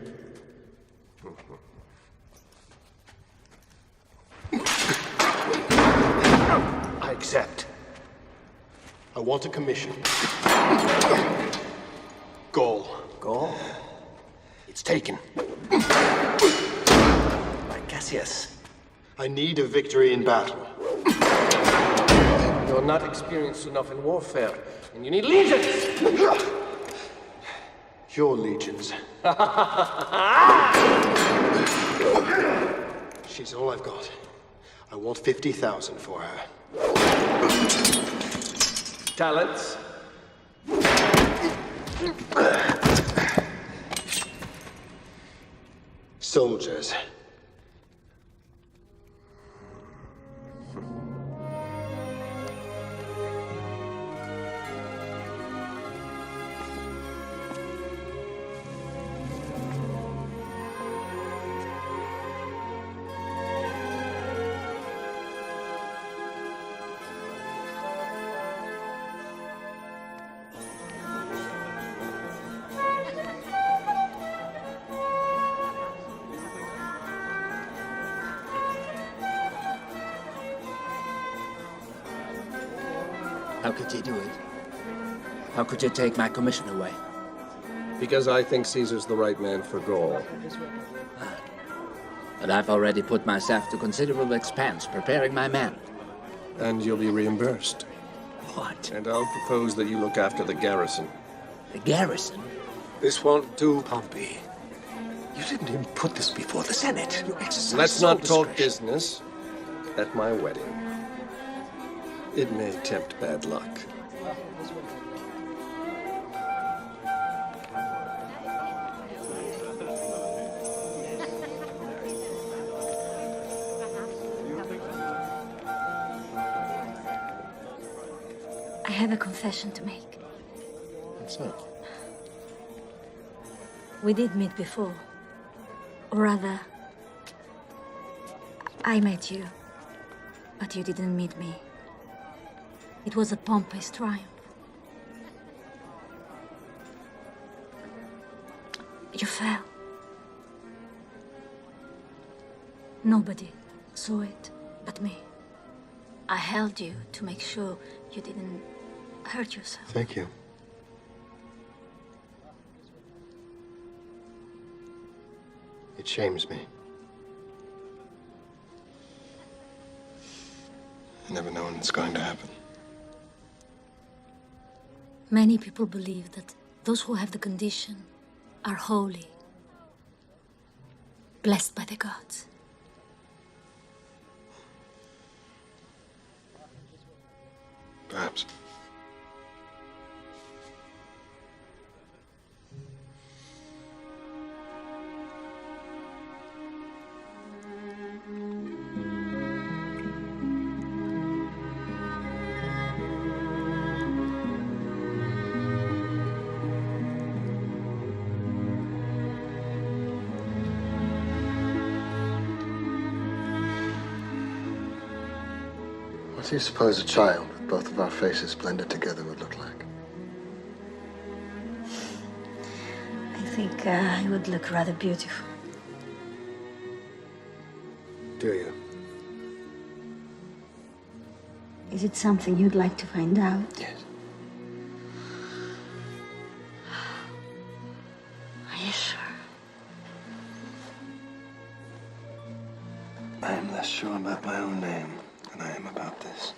I accept. I want a commission. Gaul. Gaul? It's taken. By Cassius. I need a victory in battle. You're not experienced enough in warfare, and you need legions! Your legions. She's all I've got. I want 50,000 for her. Talents? Soldiers. How could you do it? How could you take my commission away? Because I think Caesar's the right man for Gaul. But I've already put myself to considerable expense preparing my men. And you'll be reimbursed. What? And I'll propose that you look after the garrison. The garrison? This won't do, Pompey. You didn't even put this before the Senate. You exercised Let's not sole talk discretion. business at my wedding. It may tempt bad luck. I have a confession to make. What's that? We did meet before. Or rather, I met you, but you didn't meet me. It was a Pompey's triumph. You fell. Nobody saw it but me. I held you to make sure you didn't hurt yourself. Thank you. It shames me. I never know when it's going to happen. Many people believe that those who have the condition are holy, blessed by the gods. Perhaps. What do you suppose a child with both of our faces blended together would look like? I think it would look rather beautiful. Do you? Is it something you'd like to find out? Yes. Are you sure? I am less sure about my own name than I am about this.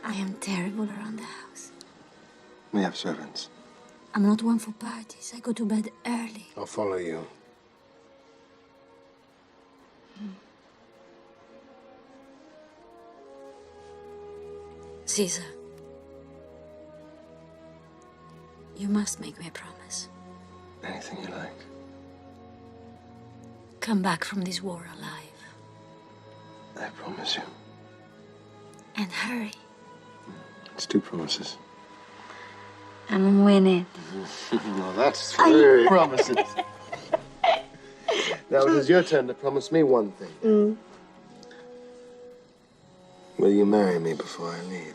I am terrible around the house. We have servants. I'm not one for parties. I go to bed early. I'll follow you. Caesar, you must make me a promise. Anything you like. Come back from this war alive. I promise you. And hurry. It's 2 promises. I'm winning. Well, that's 3 promises. Now it is your turn to promise me one thing. Will you marry me before I leave?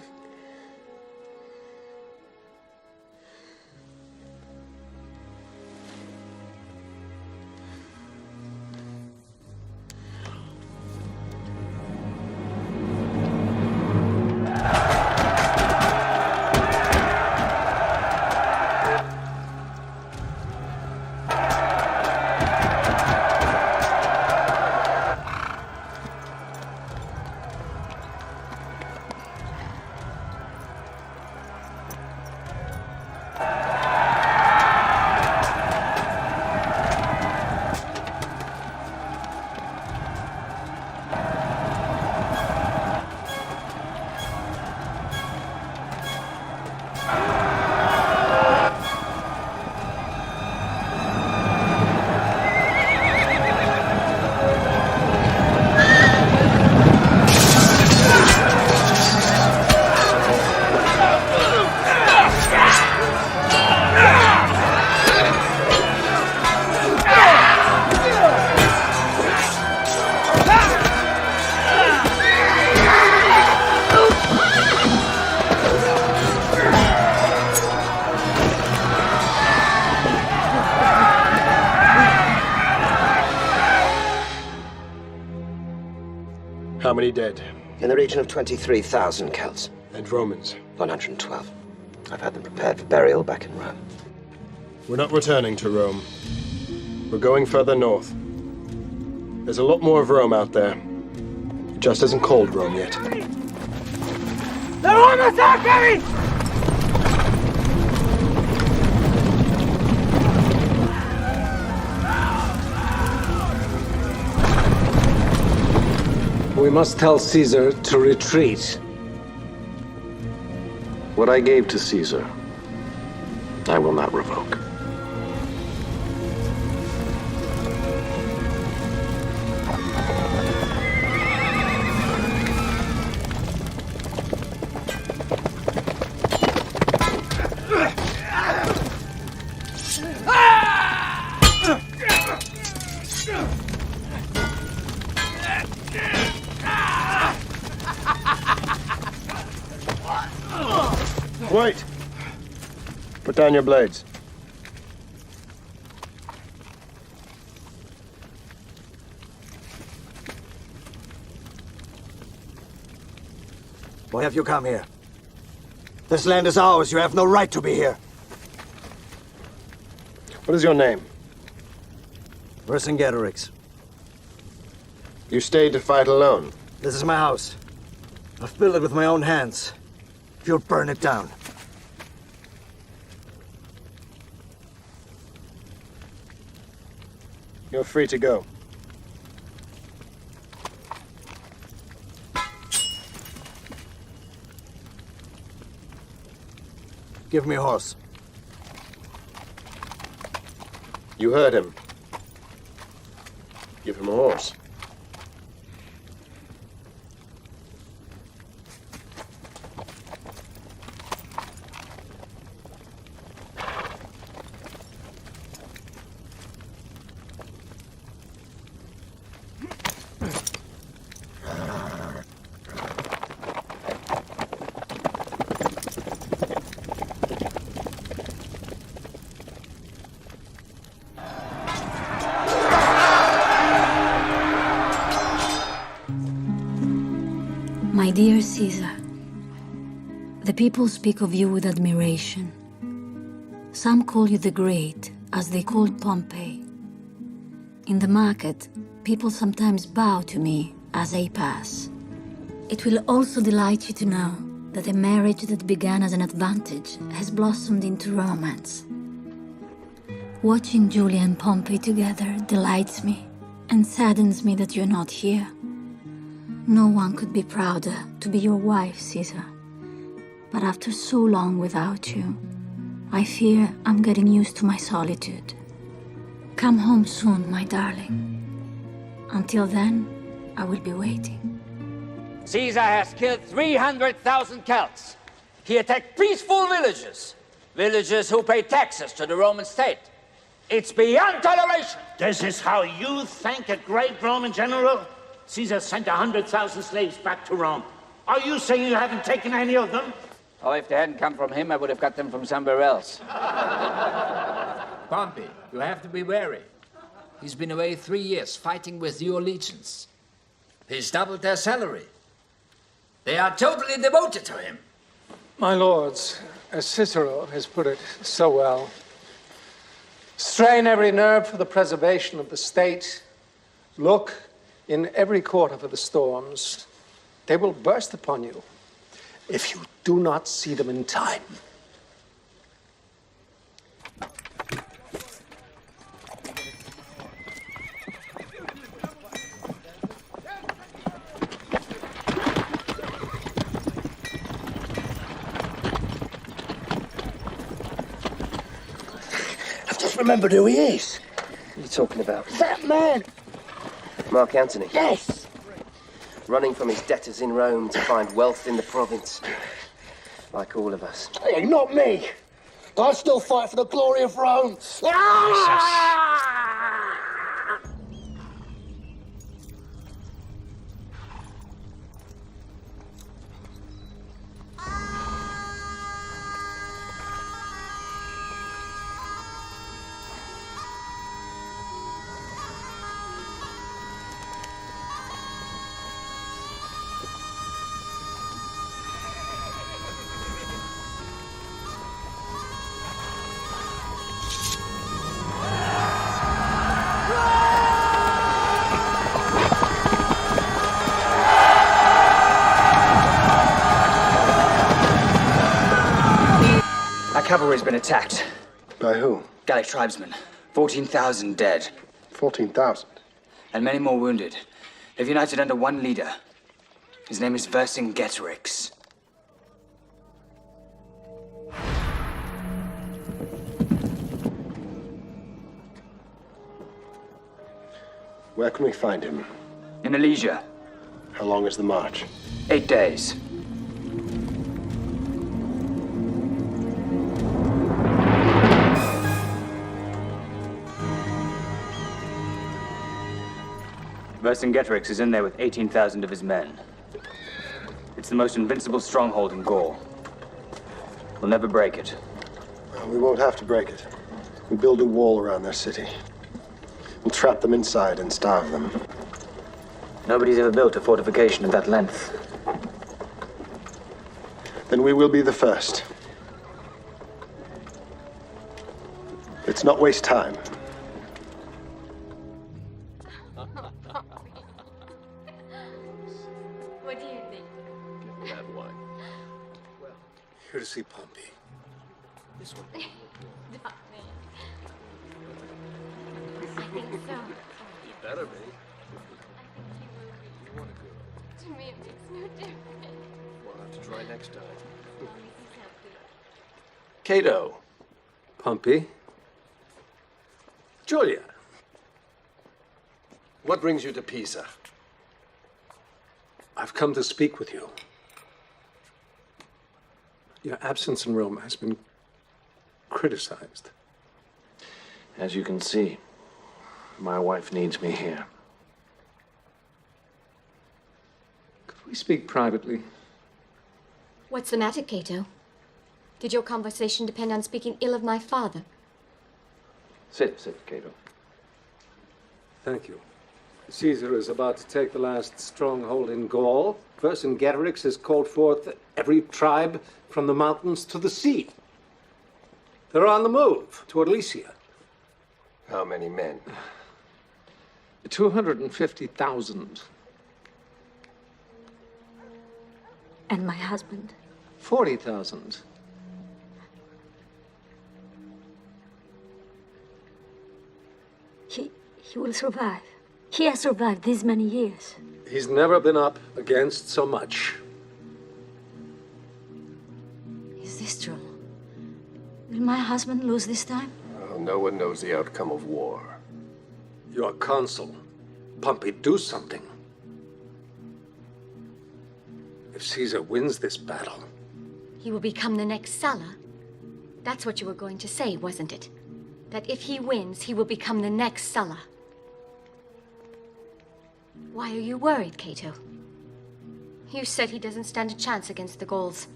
How many dead? In the region of 23,000 Celts. And Romans? 112. I've had them prepared for burial back in Rome. We're not returning to Rome. We're going further north. There's a lot more of Rome out there. It just isn't called Rome yet. The Romans are coming! We must tell Caesar to retreat. What I gave to Caesar, I will not revoke. Wait! Put down your blades. Why have you come here? This land is ours. You have no right to be here. What is your name? Vercingetorix. You stayed to fight alone? This is my house. I've built it with my own hands. You'll burn it down. You're free to go. Give me a horse. You heard him. Give him a horse. My dear Caesar, the people speak of you with admiration. Some call you the Great, as they called Pompey. In the market, people sometimes bow to me as I pass. It will also delight you to know that a marriage that began as an advantage has blossomed into romance. Watching Julia and Pompey together delights me and saddens me that you're not here. No one could be prouder to be your wife, Caesar. But after so long without you, I fear I'm getting used to my solitude. Come home soon, my darling. Until then, I will be waiting. Caesar has killed 300,000 Celts. He attacked peaceful villages. Villagers who pay taxes to the Roman state. It's beyond toleration. This is how you thank a great Roman general? Caesar sent 100,000 slaves back to Rome. Are you saying you haven't taken any of them? Oh, if they hadn't come from him, I would have got them from somewhere else. Pompey, you have to be wary. He's been away 3 years fighting with your legions. He's doubled their salary. They are totally devoted to him. My lords, as Cicero has put it so well, strain every nerve for the preservation of the state. Look in every quarter for the storms. They will burst upon you if you do not see them in time. I've just remembered who he is. What are you talking about? That man! Mark Antony? Yes! Running from his debtors in Rome to find wealth in the province. Like all of us. Hey, not me! I still fight for the glory of Rome! Cavalry's been attacked. By who? Gallic tribesmen. 14,000 dead. 14,000? And many more wounded. They've united under one leader. His name is Vercingetorix. Where can we find him? In Alesia. How long is the march? 8 days. Vercingetorix is in there with 18,000 of his men. It's the most invincible stronghold in Gaul. We'll never break it. Well, we won't have to break it. We'll build a wall around their city. We'll trap them inside and starve them. Nobody's ever built a fortification of that length. Then we will be the first. Let's not waste time. What do you think? Give me that wine. Here to see Pompey. This one. Not me. I think so. You better be. You want to go? To me, it makes no difference. We'll have to try next time. Cato. Pompey. Julia. What brings you to Pisa? I've come to speak with you. Your absence in Rome has been criticized. As you can see, my wife needs me here. Could we speak privately? What's the matter, Cato? Did your conversation depend on speaking ill of my father? Sit, Cato. Thank you. Caesar is about to take the last stronghold in Gaul. Vercingetorix has called forth every tribe from the mountains to the sea. They're on the move toward Lycia. How many men? 250,000. And my husband? 40,000. He will survive. He has survived these many years. He's never been up against so much. Is this true? Will my husband lose this time? Well, no one knows the outcome of war. You're consul. Pompey, do something. If Caesar wins this battle... He will become the next Sulla. That's what you were going to say, wasn't it? That if he wins, he will become the next Sulla. Why are you worried, Cato? You said he doesn't stand a chance against the Gauls.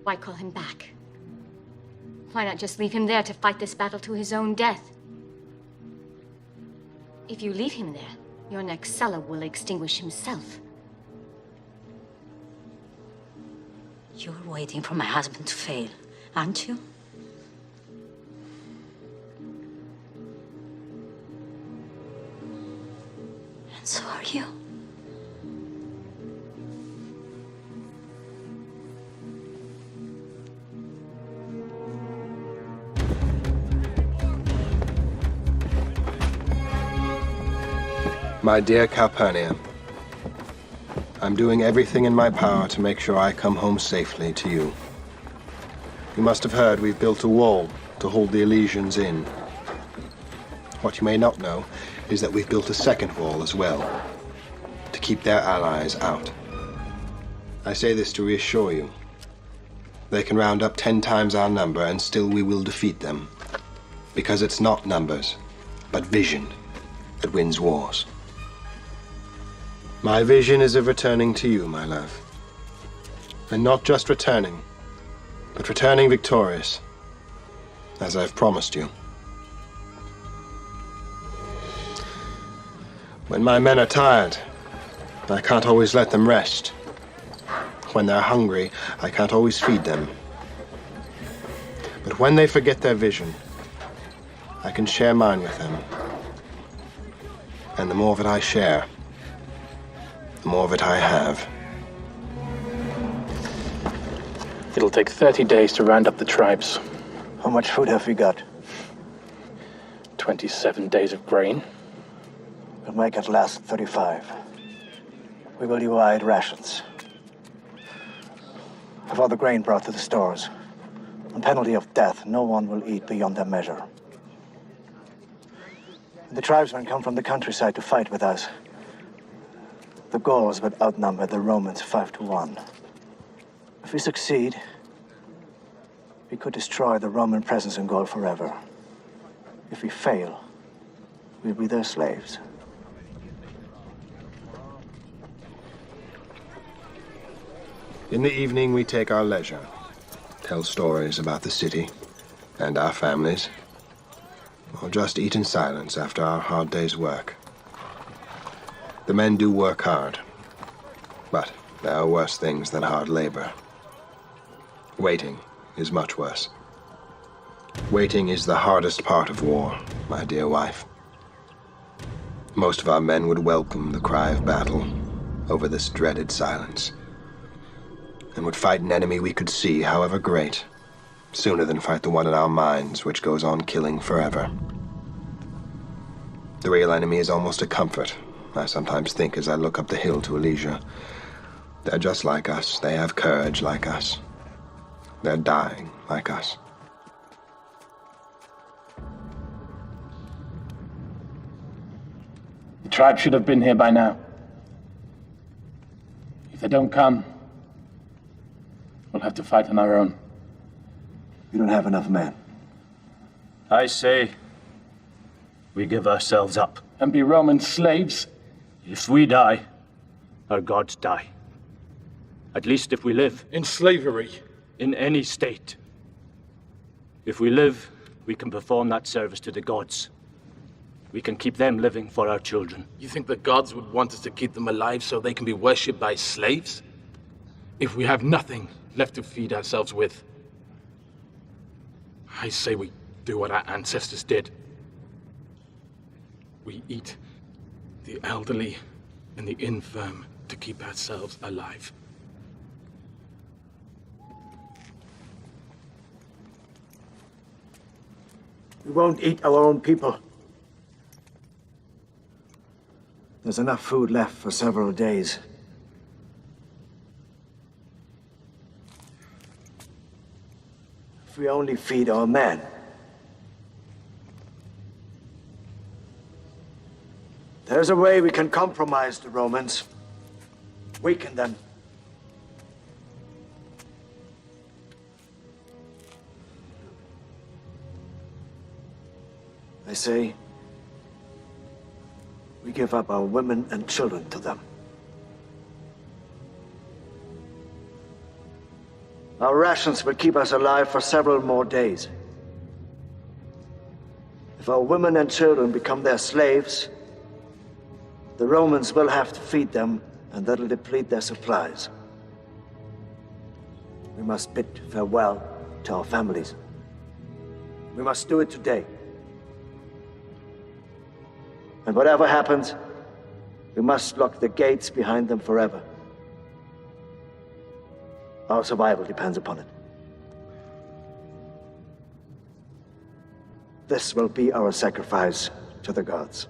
Why call him back? Why not just leave him there to fight this battle to his own death? If you leave him there, your next Sulla will extinguish himself. You're waiting for my husband to fail, aren't you? And so are you. My dear Calpurnia, I'm doing everything in my power to make sure I come home safely to you. You must have heard we've built a wall to hold the Elysians in. What you may not know is that we've built a second wall as well, to keep their allies out. I say this to reassure you. They can round up 10 times our number and still we will defeat them. Because it's not numbers, but vision that wins wars. My vision is of returning to you, my love. And not just returning, but returning victorious, as I've promised you. When my men are tired, I can't always let them rest. When they're hungry, I can't always feed them. But when they forget their vision, I can share mine with them. And the more that I share, the more of it I have. It'll take 30 days to round up the tribes. How much food have we got? 27 days of grain. We'll make it last 35. We will divide rations. Have all the grain brought to the stores. On penalty of death, no one will eat beyond their measure. The tribesmen come from the countryside to fight with us. The Gauls would outnumber the Romans 5 to 1. If we succeed, we could destroy the Roman presence in Gaul forever. If we fail, we'll be their slaves. In the evening, we take our leisure, tell stories about the city and our families, or just eat in silence after our hard day's work. The men do work hard, but there are worse things than hard labor. Waiting is much worse. Waiting is the hardest part of war, my dear wife. Most of our men would welcome the cry of battle over this dreaded silence, and would fight an enemy we could see, however great, sooner than fight the one in our minds, which goes on killing forever. The real enemy is almost a comfort, I sometimes think as I look up the hill to Elysia. They're just like us. They have courage like us. They're dying like us. The tribe should have been here by now. If they don't come, we'll have to fight on our own. We don't have enough men. I say, we give ourselves up. And be Roman slaves? If we die, our gods die. At least if we live. In slavery? In any state. If we live, we can perform that service to the gods. We can keep them living for our children. You think the gods would want us to keep them alive so they can be worshipped by slaves? If we have nothing left to feed ourselves with, I say we do what our ancestors did. We eat the elderly and the infirm to keep ourselves alive. We won't eat our own people. There's enough food left for several days. If we only feed our men. There's a way we can compromise the Romans. Weaken them. I say, we give up our women and children to them. Our rations will keep us alive for several more days. If our women and children become their slaves, the Romans will have to feed them, and that'll deplete their supplies. We must bid farewell to our families. We must do it today. And whatever happens, we must lock the gates behind them forever. Our survival depends upon it. This will be our sacrifice to the gods.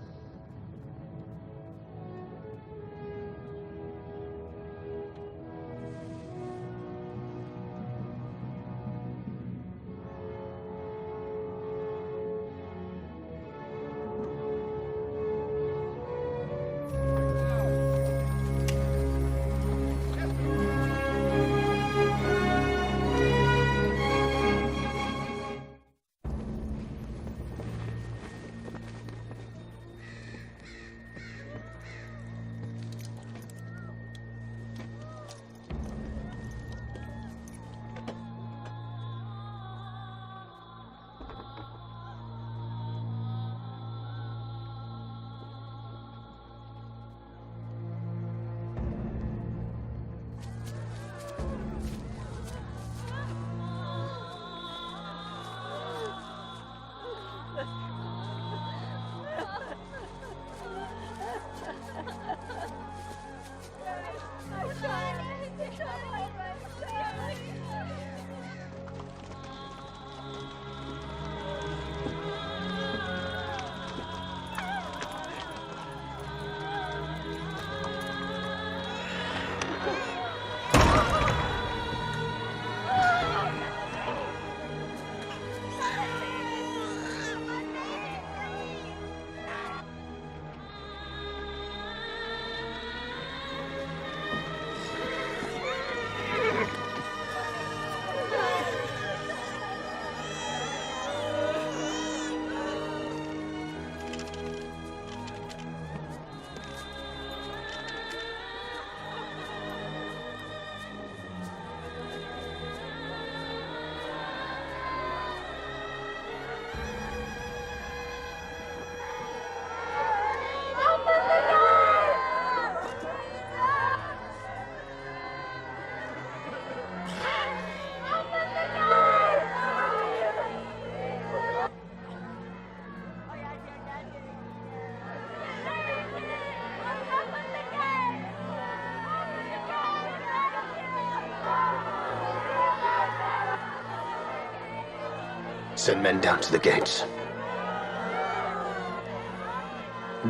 Send men down to the gates.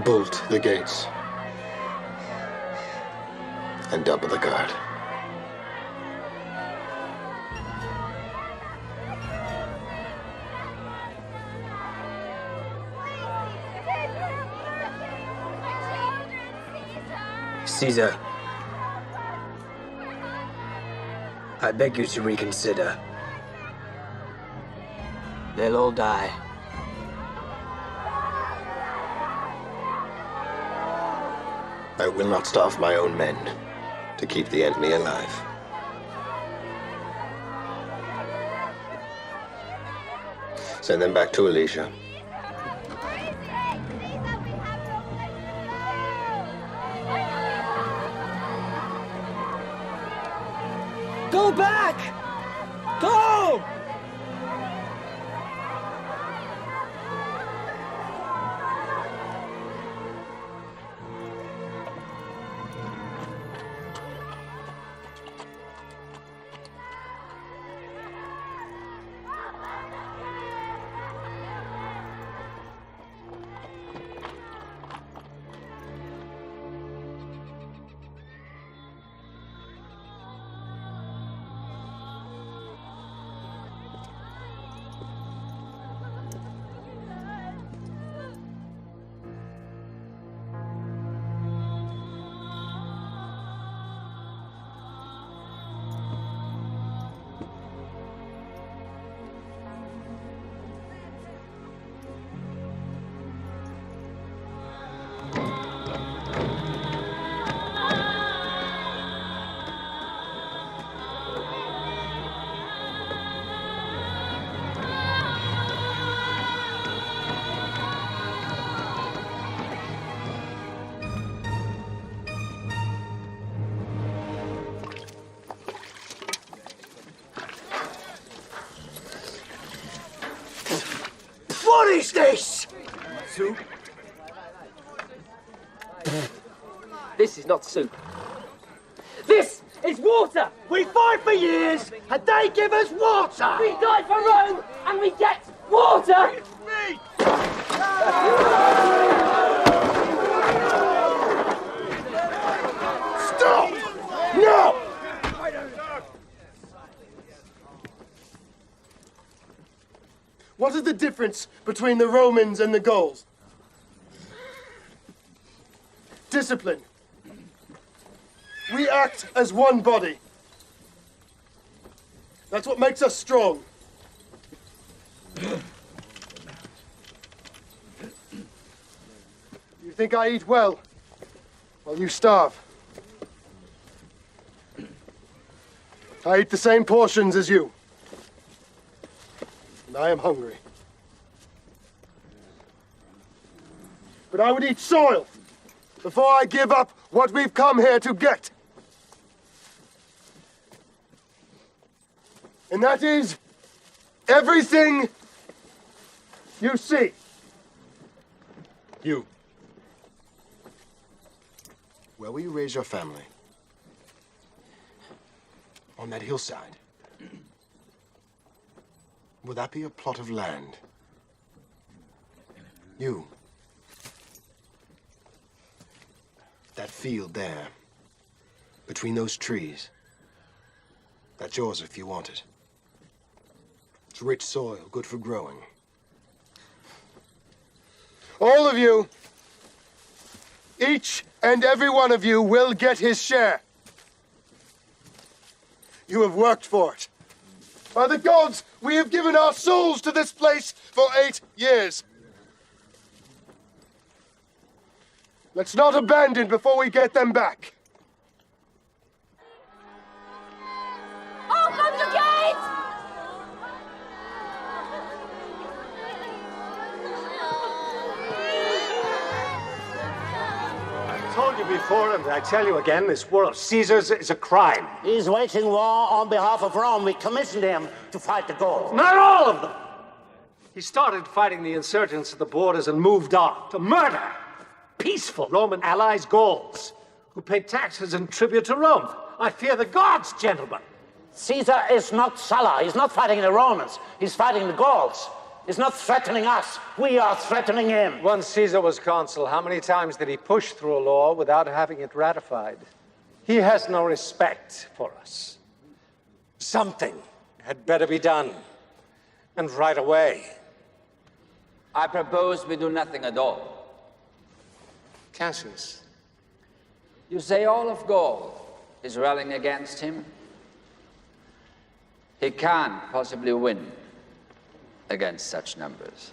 Bolt the gates. And double the guard. Caesar, I beg you to reconsider. They'll all die. I will not starve my own men to keep the enemy alive. Send them back to Alicia. Go back! Go! What is this? Soup? This is not soup. This is water! We fight for years, and they give us water! We die for Rome, and we get water! Stop! No! What is the difference between the Romans and the Gauls? Discipline. We act as one body. That's what makes us strong. You think I eat well? Well, you starve. I eat the same portions as you. And I am hungry. But I would eat soil before I give up what we've come here to get. And that is everything you see. You. Where will you raise your family? On that hillside. Will that be a plot of land? You. That field there, between those trees, that's yours if you want it. It's rich soil, good for growing. All of you, each and every one of you will get his share. You have worked for it. By the gods, we have given our souls to this place for 8 years. Let's not abandon before we get them back. Open the gate! I told you before, and I tell you again, this war of Caesar's is a crime. He's waging war on behalf of Rome. We commissioned him to fight the Gauls. Not all of them! He started fighting the insurgents at the borders and moved on to murder peaceful Roman allies, Gauls, who pay taxes and tribute to Rome. I fear the gods, gentlemen. Caesar is not Sulla. He's not fighting the Romans. He's fighting the Gauls. is not threatening us. We are threatening him. Once Caesar was consul, how many times did he push through a law without having it ratified? He has no respect for us. Something had better be done, and right away. I propose we do nothing at all. Cassius. You say all of Gaul is rallying against him? He can't possibly win against such numbers.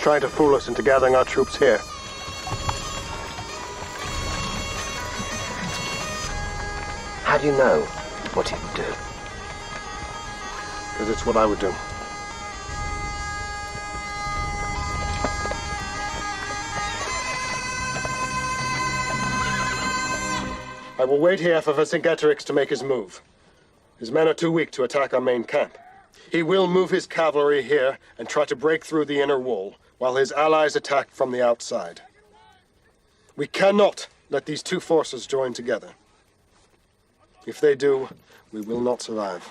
Trying to fool us into gathering our troops here. How do you know what he would do? Because it's what I would do. I will wait here for Vercingetorix to make his move. His men are too weak to attack our main camp. He will move his cavalry here and try to break through the inner wall, while his allies attack from the outside. We cannot let these two forces join together. If they do, we will not survive.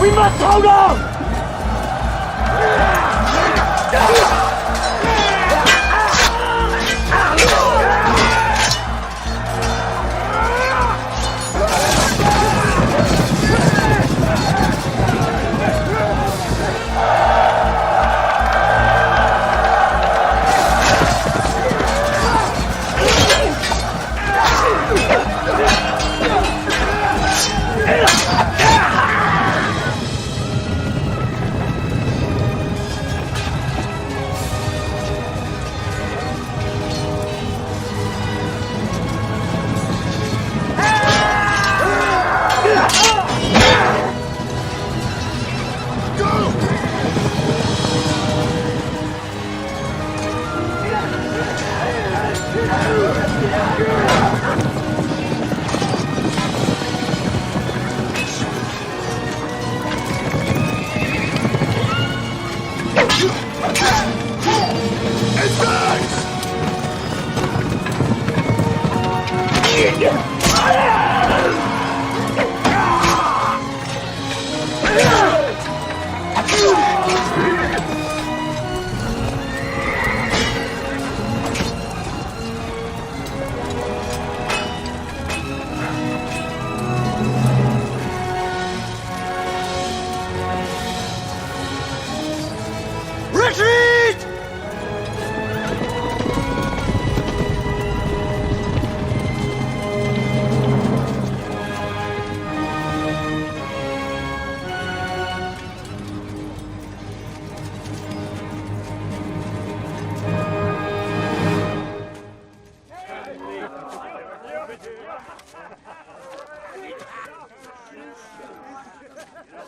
We must hold on!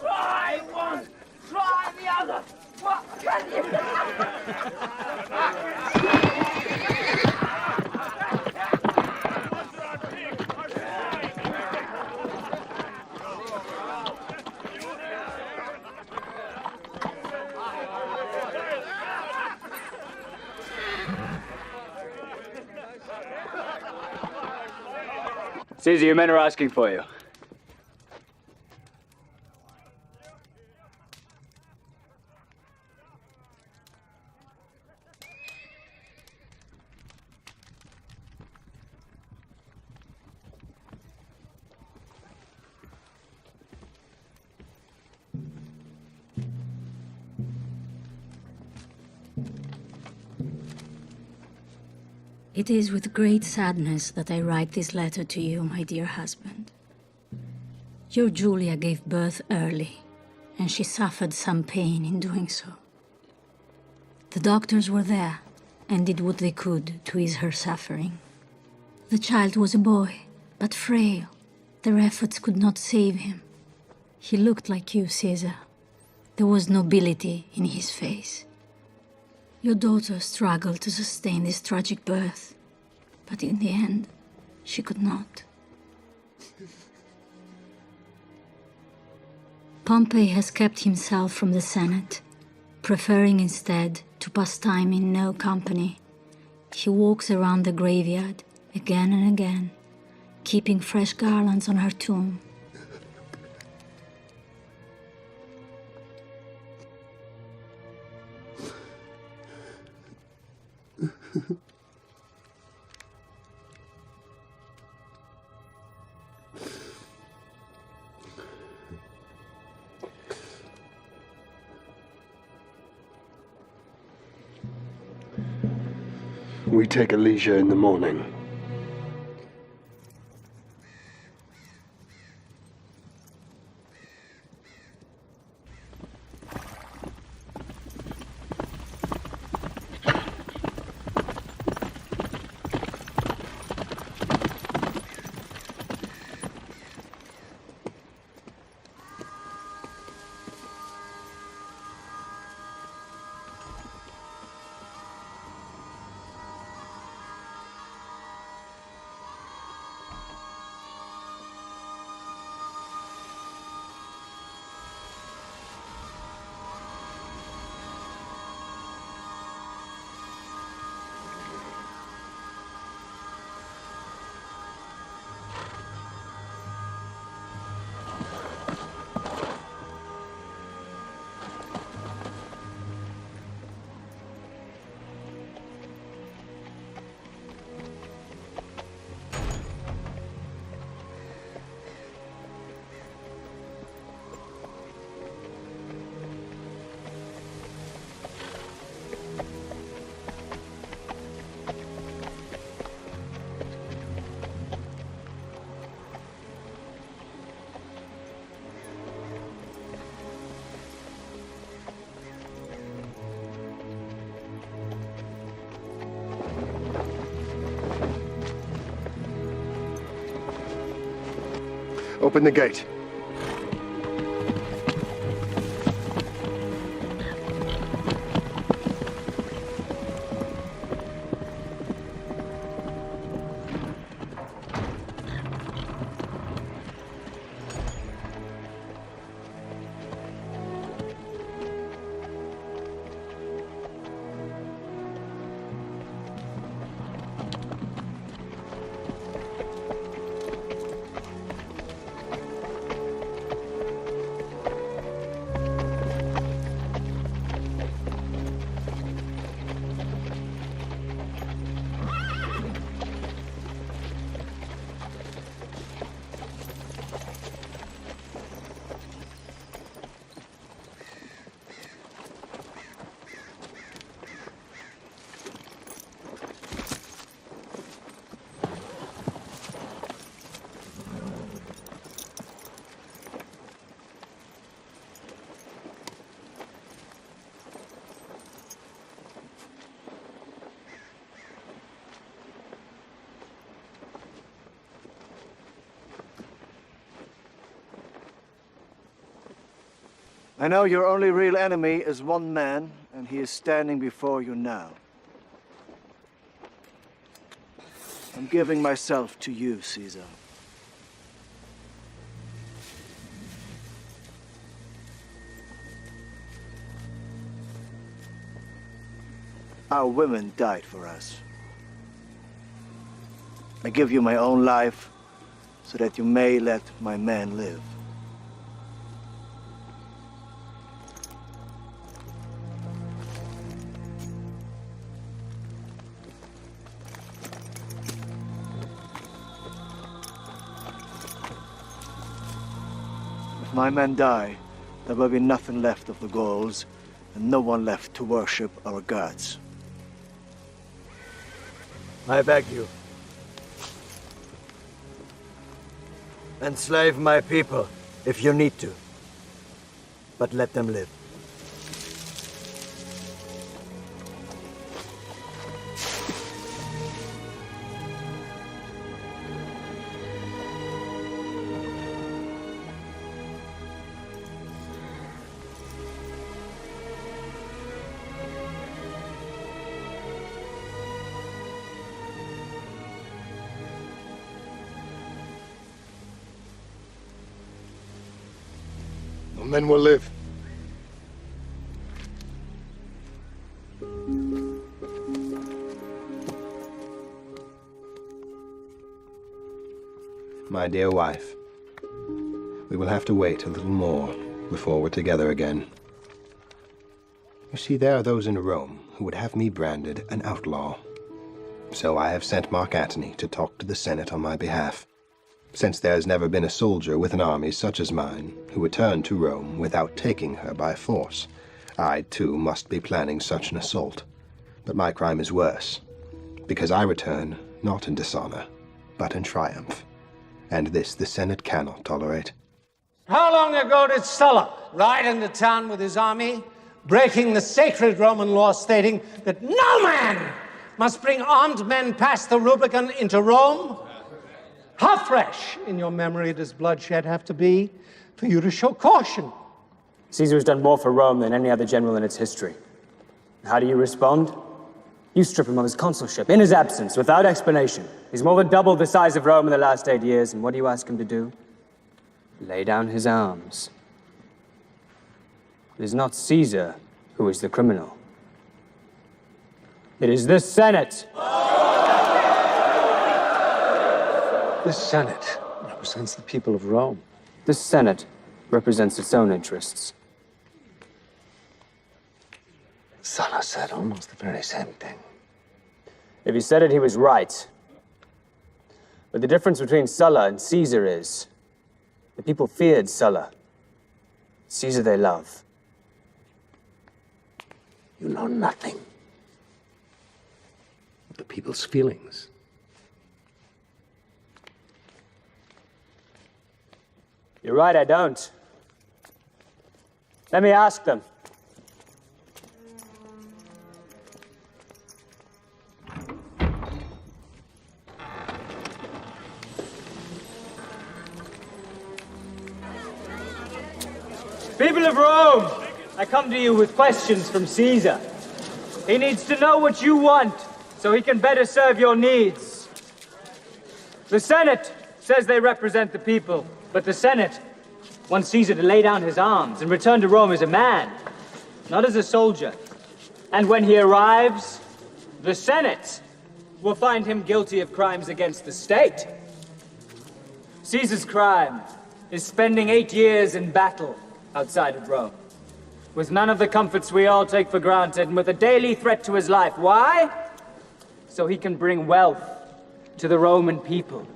Try one, try the other. What can you do? Caesar, your men are asking for you. It is with great sadness that I write this letter to you, my dear husband. Your Julia gave birth early, and she suffered some pain in doing so. The doctors were there and did what they could to ease her suffering. The child was a boy, but frail. Their efforts could not save him. He looked like you, Caesar. There was nobility in his face. Your daughter struggled to sustain this tragic birth, but in the end, she could not. Pompey has kept himself from the Senate, preferring instead to pass time in no company. He walks around the graveyard again and again, keeping fresh garlands on her tomb. We take a leisure in the morning. Open the gate. I know your only real enemy is one man, and he is standing before you now. I'm giving myself to you, Caesar. Our women died for us. I give you my own life so that you may let my men live. If my men die, there will be nothing left of the Gauls, and no one left to worship our gods. I beg you. Enslave my people, if you need to. But let them live. Men will live. My dear wife, we will have to wait a little more before we're together again. You see, there are those in Rome who would have me branded an outlaw. So I have sent Mark Antony to talk to the Senate on my behalf. Since there has never been a soldier with an army such as mine who returned to Rome without taking her by force, I, too, must be planning such an assault. But my crime is worse, because I return not in dishonor, but in triumph. And this the Senate cannot tolerate. How long ago did Sulla ride into town with his army, breaking the sacred Roman law stating that no man must bring armed men past the Rubicon into Rome? How fresh in your memory does bloodshed have to be for you to show caution? Caesar has done more for Rome than any other general in its history. How do you respond? You strip him of his consulship, in his absence, without explanation. He's more than doubled the size of Rome in the last 8 years, and what do you ask him to do? Lay down his arms. It is not Caesar who is the criminal. It is this Senate. This Senate represents the people of Rome. This Senate represents its own interests. Sulla said almost the very same thing. If he said it, he was right. But the difference between Sulla and Caesar is the people feared Sulla. Caesar they love. You know nothing of the people's feelings. You're right, I don't. Let me ask them. People of Rome, I come to you with questions from Caesar. He needs to know what you want, so he can better serve your needs. The Senate says they represent the people, but the Senate wants Caesar to lay down his arms and return to Rome as a man, not as a soldier. And when he arrives, the Senate will find him guilty of crimes against the state. Caesar's crime is spending 8 years in battle outside of Rome, with none of the comforts we all take for granted, and with a daily threat to his life. Why? So he can bring wealth to the Roman people.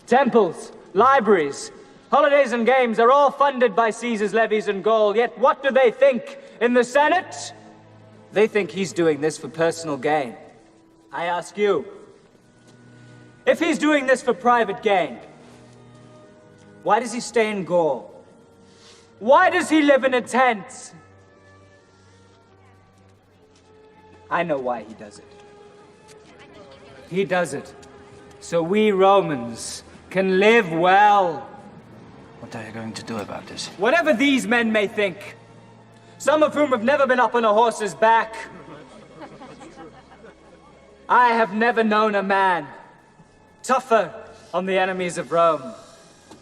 Temples, libraries, holidays and games are all funded by Caesar's levies and Gaul, yet what do they think in the Senate? They think he's doing this for personal gain. I ask you, if he's doing this for private gain, why does he stay in Gaul? Why does he live in a tent? I know why he does it. He does it so we Romans can live well. What are you going to do about this? Whatever these men may think, some of whom have never been up on a horse's back, I have never known a man tougher on the enemies of Rome,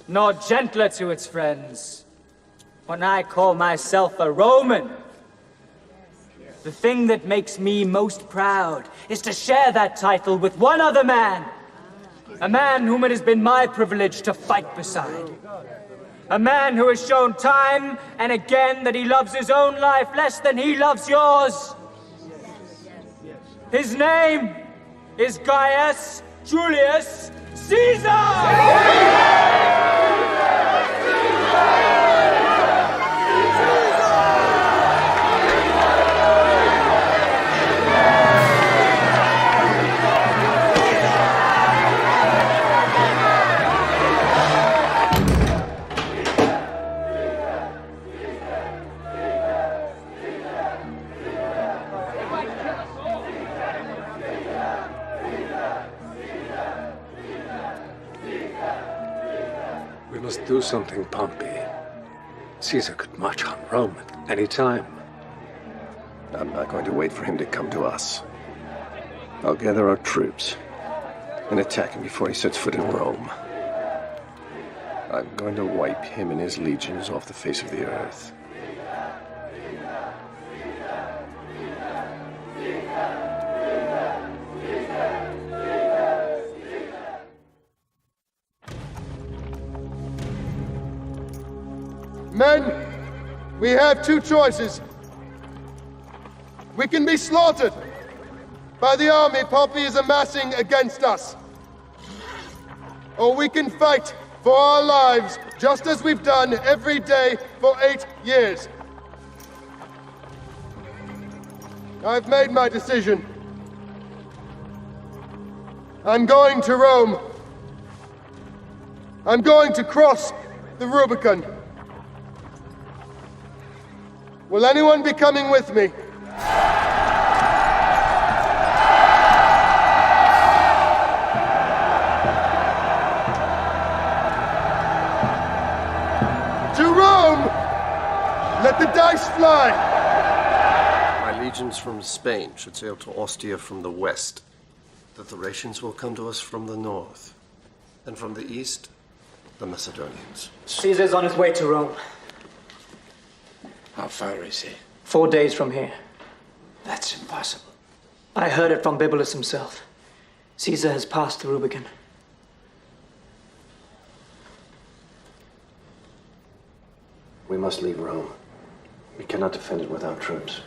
nor gentler to its friends. When I call myself a Roman, the thing that makes me most proud is to share that title with one other man. A man whom it has been my privilege to fight beside. A man who has shown time and again that he loves his own life less than he loves yours. His name is Gaius Julius Caesar! Do something, Pompey. Caesar could march on Rome at any time. I'm not going to wait for him to come to us. I'll gather our troops and attack him before he sets foot in Rome. I'm going to wipe him and his legions off the face of the earth. Men, we have two choices. We can be slaughtered by the army Pompey is amassing against us. Or we can fight for our lives, just as we've done every day for 8 years. I've made my decision. I'm going to Rome. I'm going to cross the Rubicon. Will anyone be coming with me? To Rome! Let the dice fly! My legions from Spain should sail to Ostia from the west. The Thracians will come to us from the north. And from the east, the Macedonians. Caesar's on his way to Rome. How far is he? 4 days from here. That's impossible. I heard it from Bibulus himself. Caesar has passed the Rubicon. We must leave Rome. We cannot defend it without troops.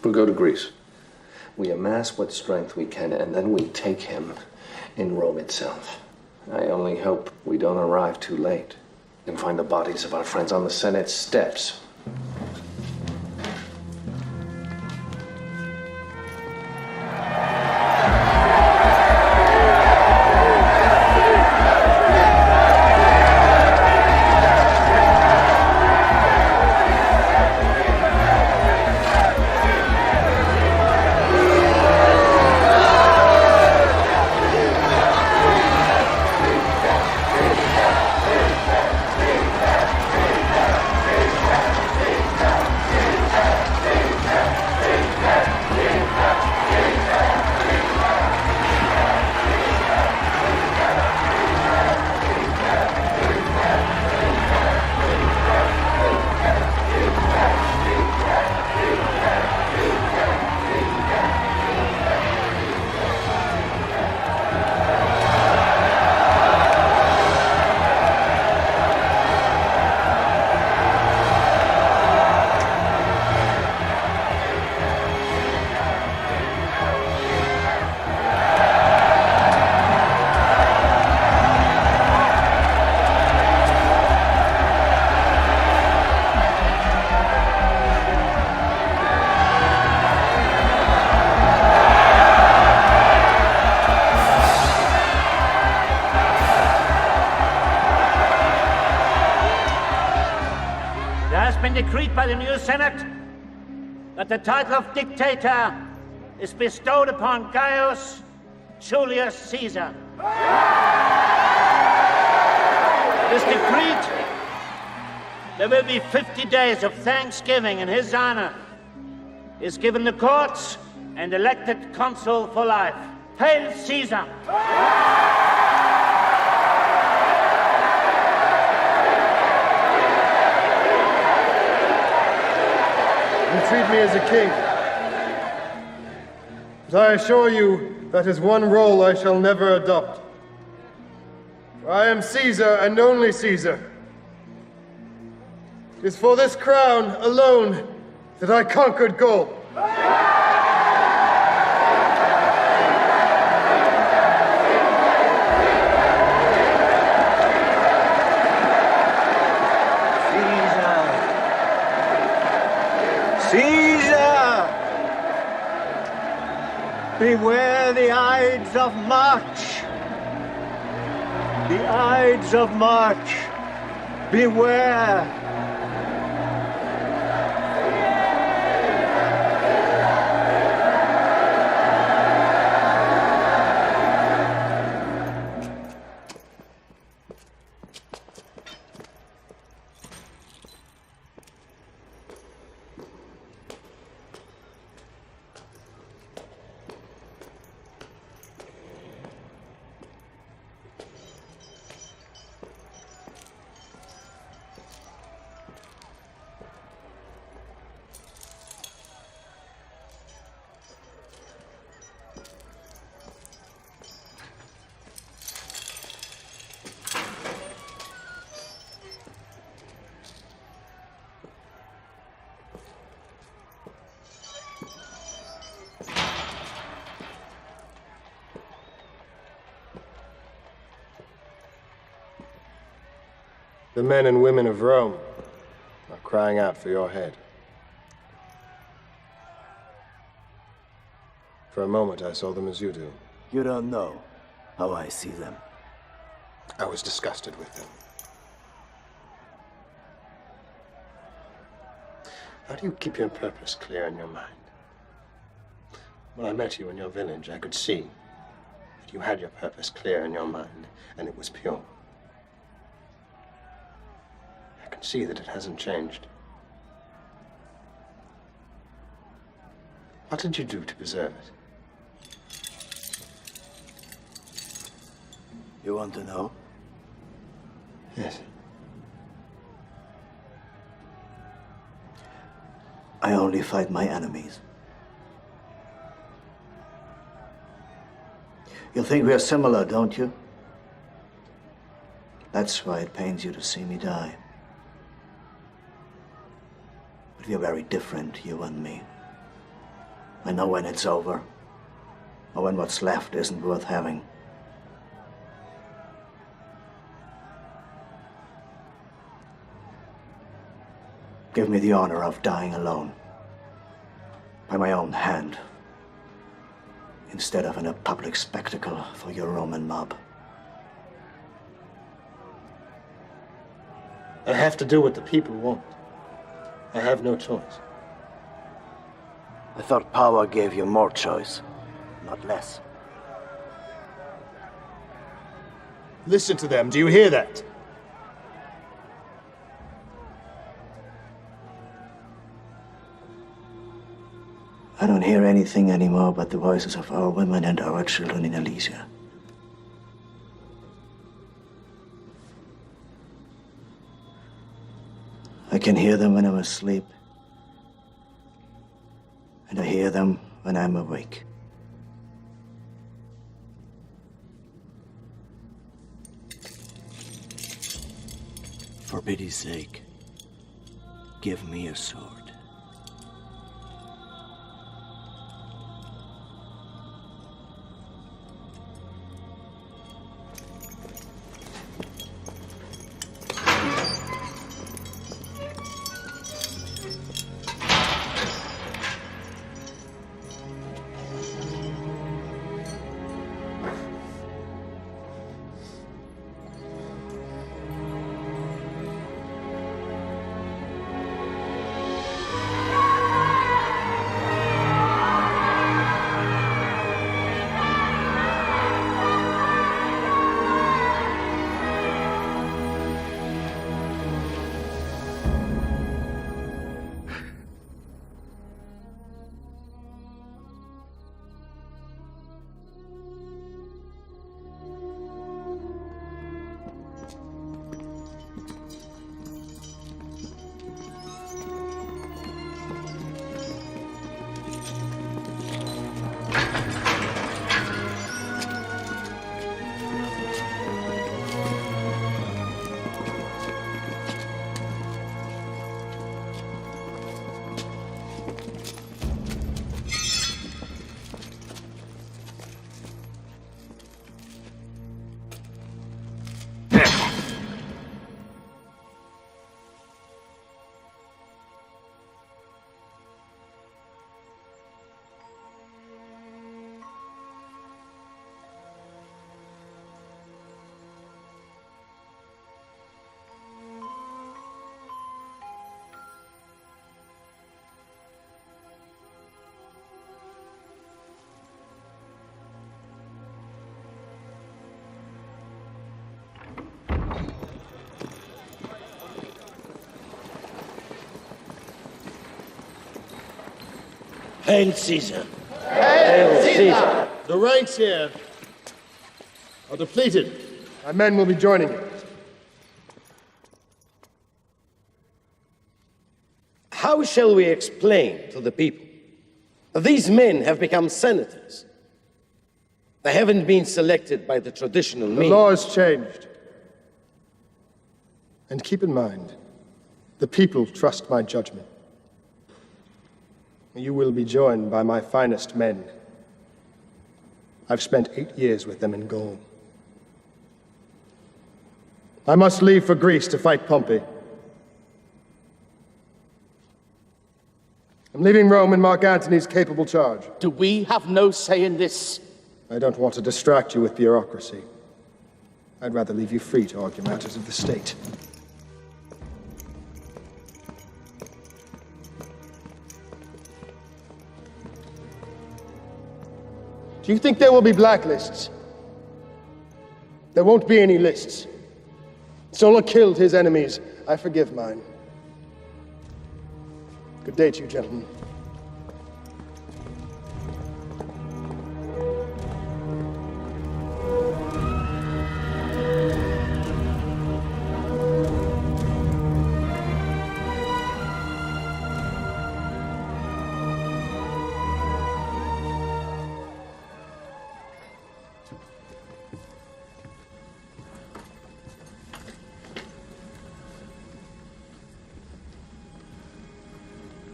We'll go to Greece. We amass what strength we can, and then we take him in Rome itself. I only hope we don't arrive too late and find the bodies of our friends on the Senate steps. has been decreed by the new Senate that the title of dictator is bestowed upon Gaius Julius Caesar. It is decreed there will be 50 days of thanksgiving in his honor. He is given the courts and elected consul for life. Hail Caesar! You treat me as a king. But I assure you that is one role I shall never adopt. For I am Caesar and only Caesar. It is for this crown alone that I conquered Gaul. Caesar! Beware the Ides of March! The Ides of March! Beware! The men and women of Rome are crying out for your head. For a moment, I saw them as you do. You don't know how I see them. I was disgusted with them. How do you keep your purpose clear in your mind? When I met you in your village, I could see that you had your purpose clear in your mind, and it was pure. I can see that it hasn't changed. What did you do to preserve it? You want to know? Yes. I only fight my enemies. You think we are similar, don't you? That's why it pains you to see me die. But we are very different, you and me. I know when it's over, or when what's left isn't worth having. Give me the honor of dying alone, by my own hand, instead of in a public spectacle for your Roman mob. I have to do what the people want. I have no choice. I thought power gave you more choice, not less. Listen to them. Do you hear that? I don't hear anything anymore but the voices of our women and our children in Elysia. I can hear them when I'm asleep, and I hear them when I'm awake. For pity's sake, give me a sword. Hail Caesar. Hail Caesar! The ranks here are depleted. My men will be joining you. How shall we explain to the people? These men have become senators. They haven't been selected by the traditional means. The law has changed. And keep in mind, the people trust my judgment. You will be joined by my finest men. I've spent 8 years with them in Gaul. I must leave for Greece to fight Pompey. I'm leaving Rome in Mark Antony's capable charge. Do we have no say in this? I don't want to distract you with bureaucracy. I'd rather leave you free to argue matters of the state. Do you think there will be blacklists? There won't be any lists. Sulla killed his enemies. I forgive mine. Good day to you, gentlemen.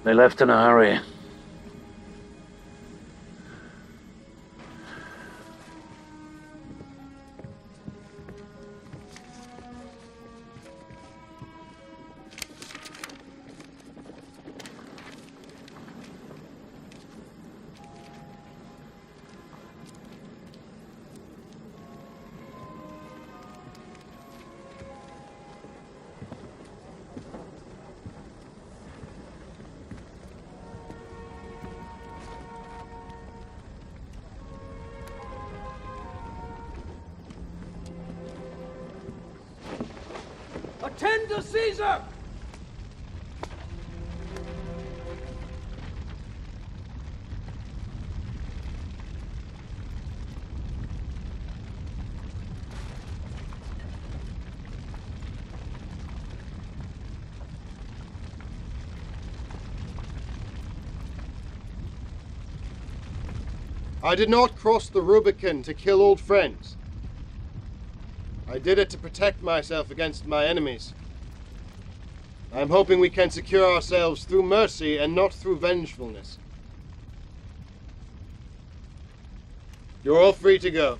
They left in a hurry. Attend to Caesar! I did not cross the Rubicon to kill old friends. I did it to protect myself against my enemies. I'm hoping we can secure ourselves through mercy and not through vengefulness. You're all free to go.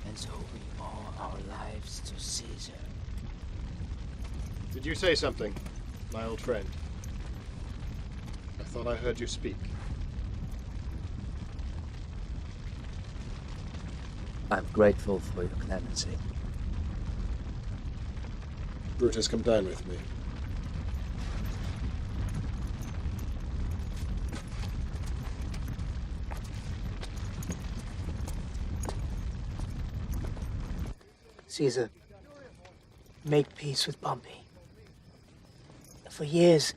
And so we owe our lives to Caesar. Did you say something, my old friend? I thought I heard you speak. I'm grateful for your clemency. Brutus, come dine with me. Caesar, make peace with Pompey. For years,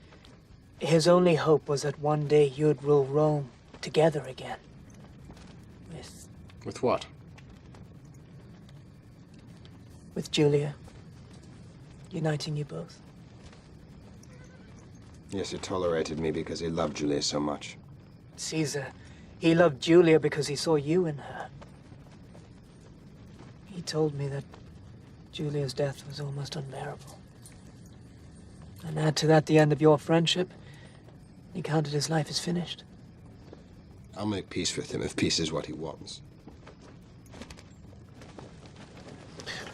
his only hope was that one day you'd rule Rome together again. With what? With Julia, uniting you both. Yes, he tolerated me because he loved Julia so much. Caesar, he loved Julia because he saw you in her. He told me that Julia's death was almost unbearable. And add to that the end of your friendship, he counted his life as finished. I'll make peace with him if peace is what he wants.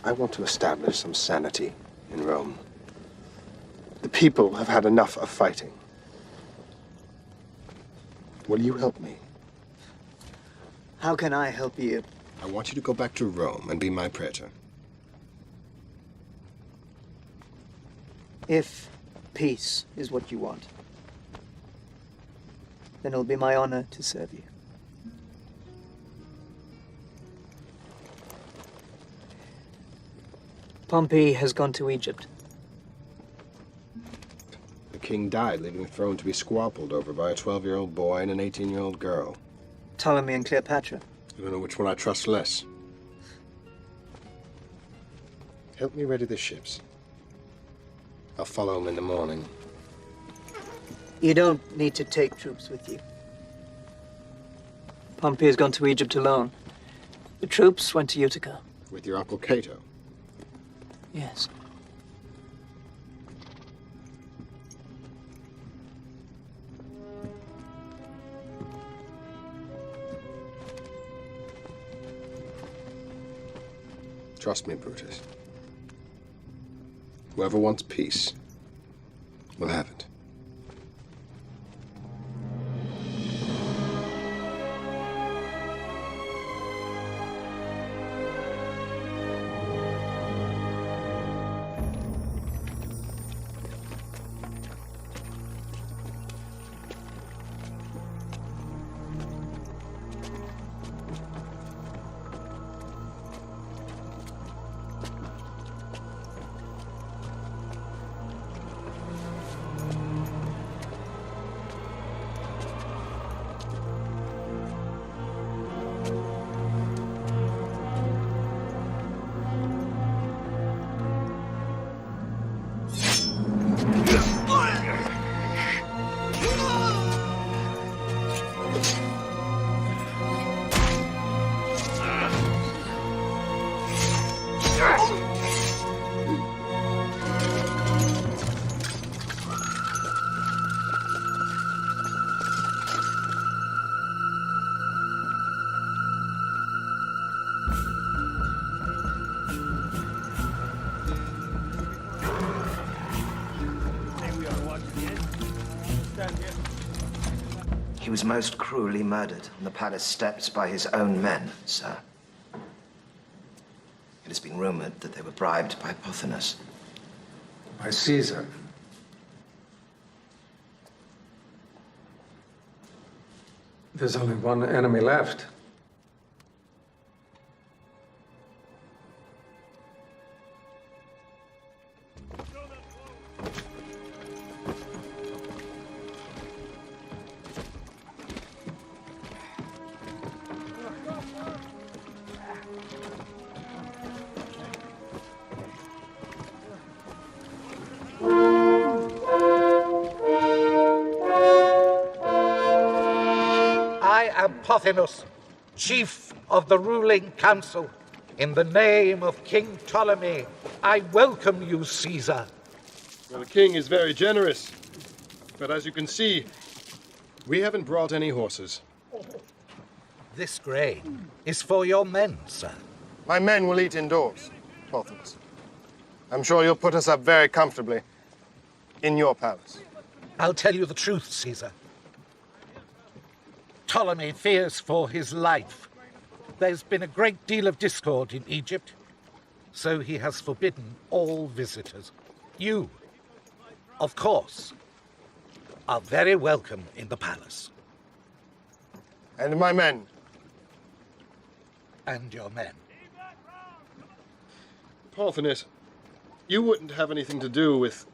I want to establish some sanity in Rome. The people have had enough of fighting. Will you help me? How can I help you? I want you to go back to Rome and be my praetor. If peace is what you want, then it'll be my honor to serve you. Pompey has gone to Egypt. The king died, leaving the throne to be squabbled over by a 12-year-old boy and an 18-year-old girl. Ptolemy and Cleopatra. I don't know which one I trust less. Help me ready the ships. I'll follow them in the morning. You don't need to take troops with you. Pompey has gone to Egypt alone. The troops went to Utica. With your Uncle Cato? Yes. Trust me, Brutus. Whoever wants peace will have it. He was most cruelly murdered on the palace steps by his own men, sir. It has been rumored that they were bribed by Pothinus. By Caesar. There's only one enemy left. Pothinus, chief of the ruling council, in the name of King Ptolemy, I welcome you, Caesar. Well, the king is very generous, but as you can see, we haven't brought any horses. This grain is for your men, sir. My men will eat indoors, Pothinus. I'm sure you'll put us up very comfortably in your palace. I'll tell you the truth, Caesar. Ptolemy fears for his life. There's been a great deal of discord in Egypt, so he has forbidden all visitors. You, of course, are very welcome in the palace. And my men. And your men. Pothinus, you wouldn't have anything to do with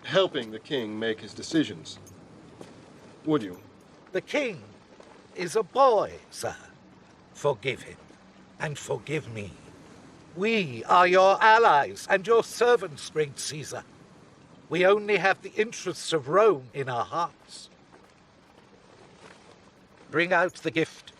helping the king make his decisions, would you? The king is a boy, sir. Forgive him, and forgive me. We are your allies and your servants, great Caesar. We only have the interests of Rome in our hearts. Bring out the gift.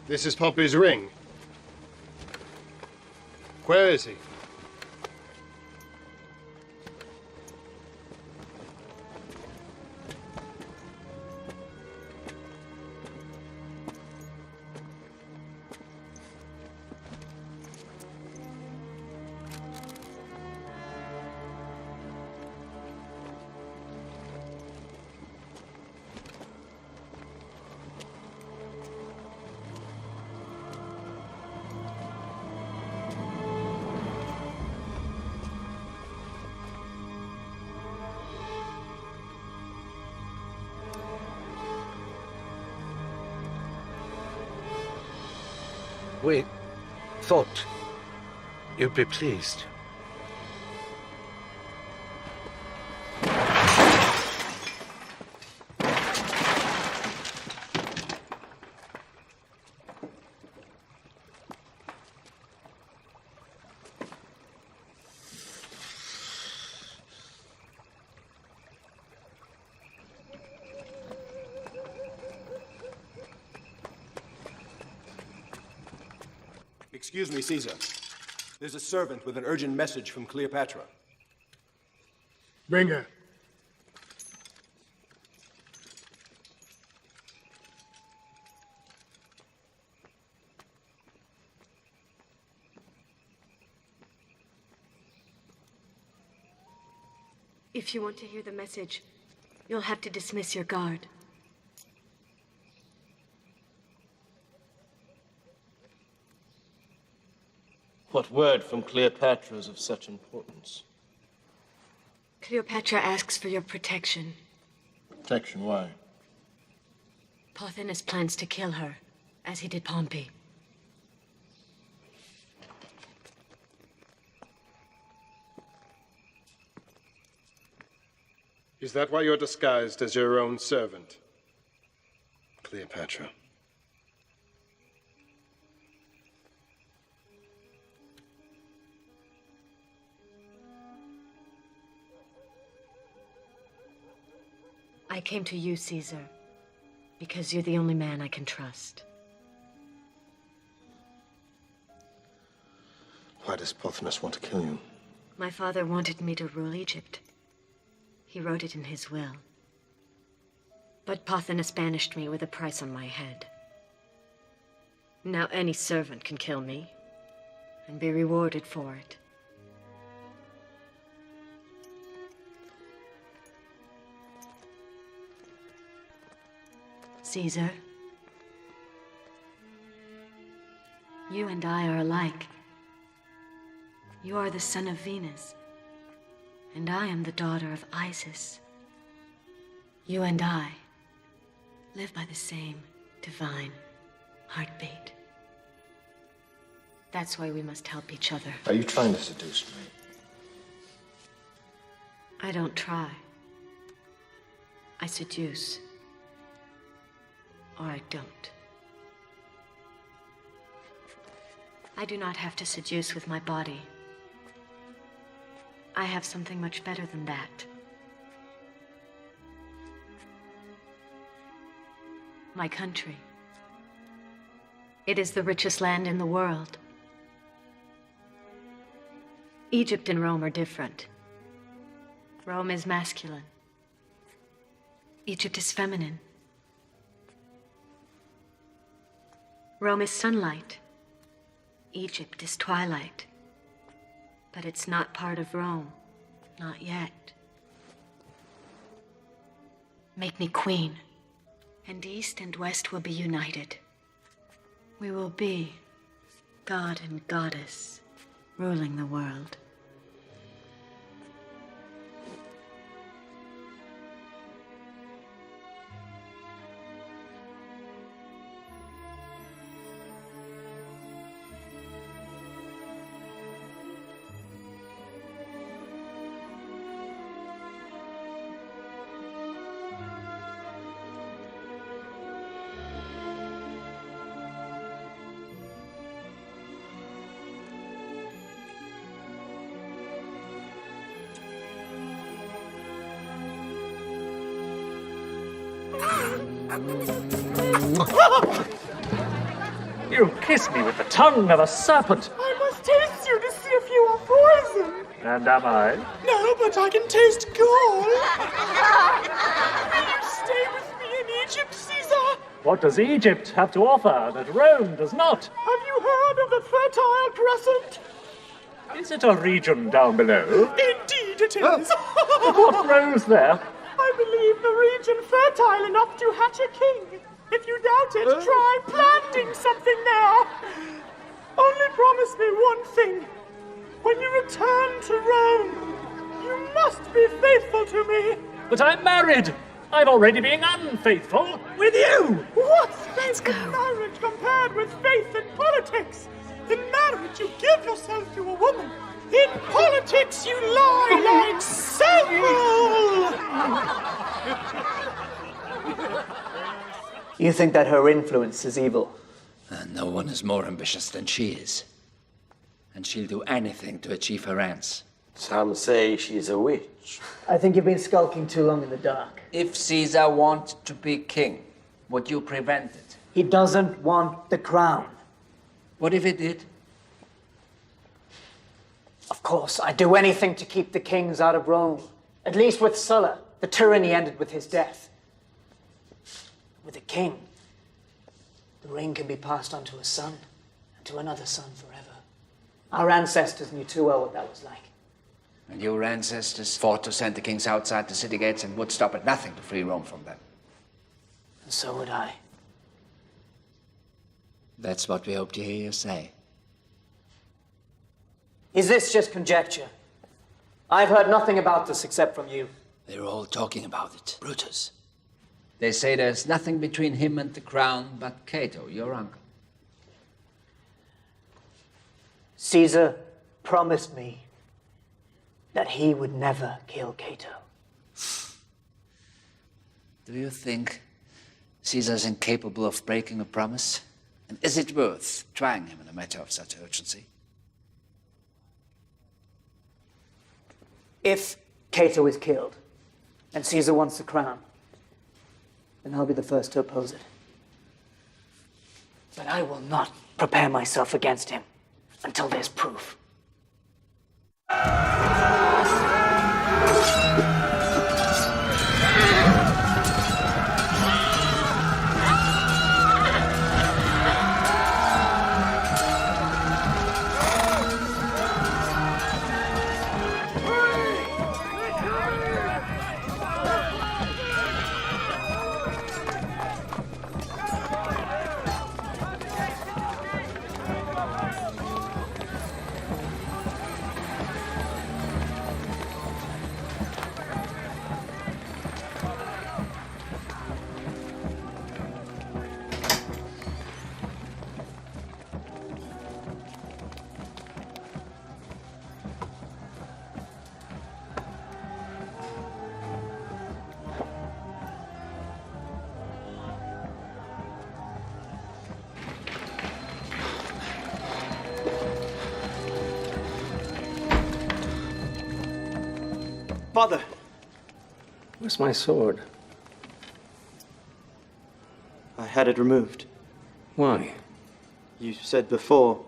This is Pompey's ring. Where is he? We thought you'd be pleased. Excuse me, Caesar. There's a servant with an urgent message from Cleopatra. Bring her. If you want to hear the message, you'll have to dismiss your guard. What word from Cleopatra is of such importance? Cleopatra asks for your protection. Protection, why? Pothinus plans to kill her, as he did Pompey. Is that why you're disguised as your own servant, Cleopatra? I came to you, Caesar, because you're the only man I can trust. Why does Pothinus want to kill you? My father wanted me to rule Egypt. He wrote it in his will. But Pothinus banished me with a price on my head. Now any servant can kill me and be rewarded for it. Caesar, you and I are alike. You are the son of Venus, and I am the daughter of Isis. You and I live by the same divine heartbeat. That's why we must help each other. Are you trying to seduce me? I don't try. I seduce. Or I don't. I do not have to seduce with my body. I have something much better than that. My country. It is the richest land in the world. Egypt and Rome are different. Rome is masculine. Egypt is feminine. Rome is sunlight. Egypt is twilight. But it's not part of Rome. Not yet. Make me queen, and East and West will be united. We will be God and Goddess, ruling the world. You kiss me with the tongue of a serpent. I must taste you to see if you are poison. And am I? No, but I can taste gall. Will you stay with me in Egypt, Caesar? What does Egypt have to offer that Rome does not? Have you heard of the Fertile Crescent? Is it a region down below? Indeed it is. What grows there? I believe the region fertile enough to hatch a king. If you doubt it, try planting something there. Only promise me one thing. When you return to Rome, you must be faithful to me. But I'm married. I've already been unfaithful with you! What's faith in marriage compared with faith in politics? In marriage, you give yourself to a woman. In politics, you lie like several! You think that her influence is evil? No one is more ambitious than she is. And she'll do anything to achieve her ends. Some say she's a witch. I think you've been skulking too long in the dark. If Caesar wanted to be king, would you prevent it? He doesn't want the crown. What if he did? Of course, I'd do anything to keep the kings out of Rome. At least with Sulla, the tyranny ended with his death. With a king, the ring can be passed on to a son, and to another son forever. Our ancestors knew too well what that was like. And your ancestors fought to send the kings outside the city gates and would stop at nothing to free Rome from them. And so would I. That's what we hope to hear you say. Is this just conjecture? I've heard nothing about this except from you. They're all talking about it. Brutus. They say there's nothing between him and the crown but Cato, your uncle. Caesar promised me that he would never kill Cato. Do you think Caesar's incapable of breaking a promise? And is it worth trying him in a matter of such urgency? If Cato is killed, and Caesar wants the crown, then I'll be the first to oppose it. But I will not prepare myself against him until there's proof. Father! Where's my sword? I had it removed. Why? You said before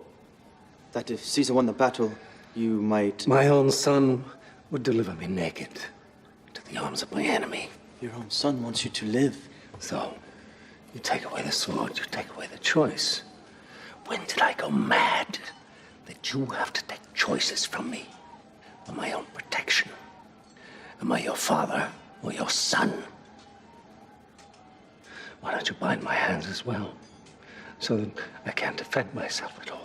that if Caesar won the battle, you might... My own son would deliver me naked to the arms of my enemy. Your own son wants you to live. So, you take away the sword, you take away the choice. When did I go mad that you have to take choices from me for my own protection? Am I your father or your son? Why don't you bind my hands as well, so that I can't defend myself at all?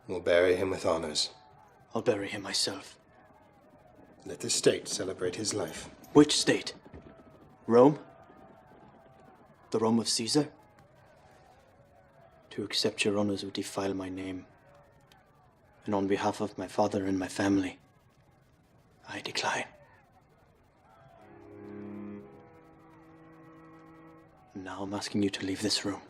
We'll bury him with honors. I'll bury him myself. Let the state celebrate his life. Which state? Rome? The Rome of Caesar? To accept your honors would defile my name. And on behalf of my father and my family, I decline. Now I'm asking you to leave this room.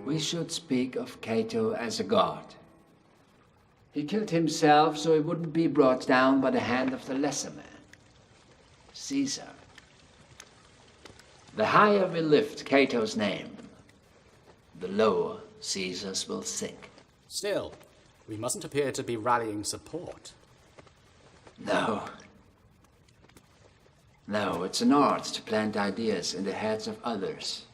We should speak of Cato as a god. He killed himself so he wouldn't be brought down by the hand of the lesser man, Caesar. The higher we lift Cato's name, the lower Caesar's will sink. Still, we mustn't appear to be rallying support. No. No, it's an art to plant ideas in the heads of others.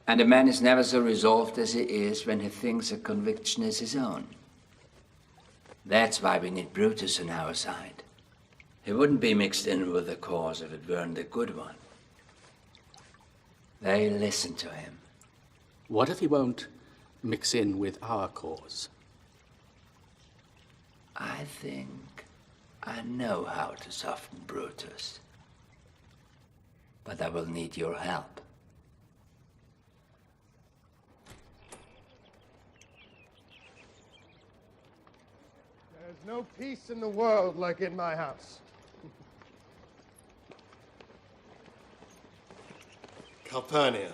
And a man is never so resolved as he is when he thinks a conviction is his own. That's why we need Brutus on our side. He wouldn't be mixed in with the cause if it weren't a good one. They listen to him. What if he won't mix in with our cause? I think I know how to soften Brutus. But I will need your help. There's no peace in the world like in my house. Calpurnia.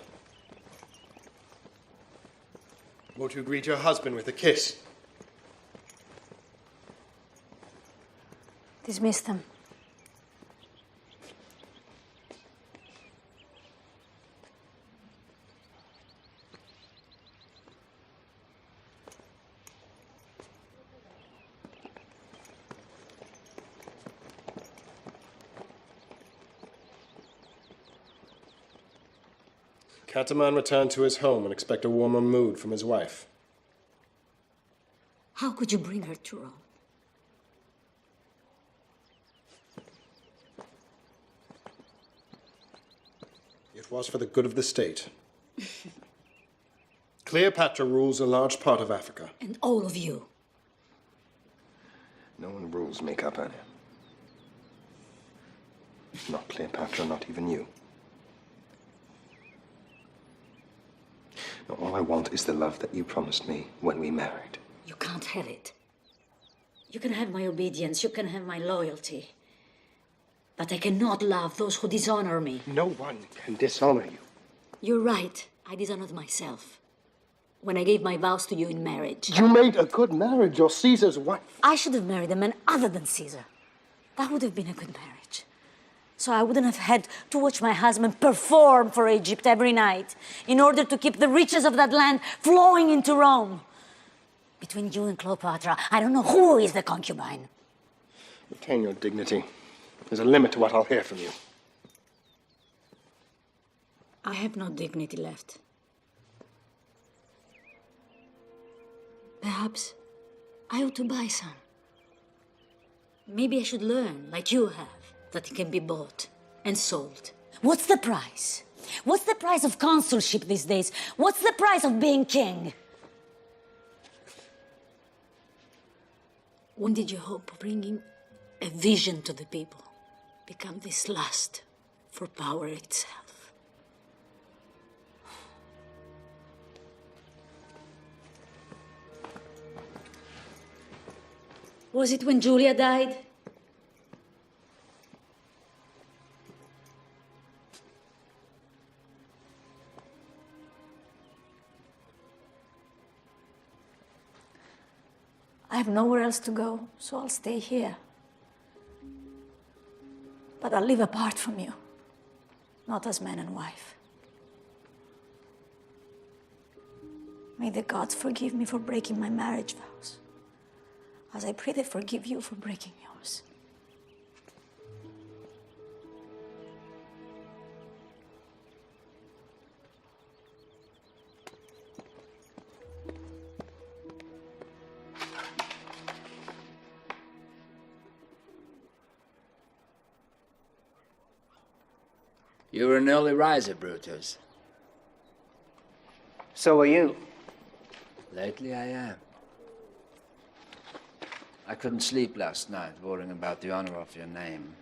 Won't you greet your husband with a kiss? Dismiss them. Cataman returned to his home and expect a warmer mood from his wife. How could you bring her to Rome? It was for the good of the state. Cleopatra rules a large part of Africa. And all of you. No one rules me, Calpurnia. Not Cleopatra, not even you. No, all I want is the love that you promised me when we married. You can't have it. You can have my obedience, you can have my loyalty. But I cannot love those who dishonor me. No one can dishonor you. You're right. I dishonored myself when I gave my vows to you in marriage. You made a good marriage. You're Caesar's wife. I should have married a man other than Caesar. That would have been a good marriage. So I wouldn't have had to watch my husband perform for Egypt every night in order to keep the riches of that land flowing into Rome. Between you and Cleopatra, I don't know who is the concubine. Retain your dignity. There's a limit to what I'll hear from you. I have no dignity left. Perhaps I ought to buy some. Maybe I should learn, like you have, that it can be bought and sold. What's the price? What's the price of consulship these days? What's the price of being king? When did your hope of bringing a vision to the people become this lust for power itself? Was it when Julia died? I have nowhere else to go, so I'll stay here. But I'll live apart from you, not as man and wife. May the gods forgive me for breaking my marriage vows, as I pray they forgive you for breaking yours. You're an early riser, Brutus. So are you. Lately I am. I couldn't sleep last night, worrying about the honor of your name.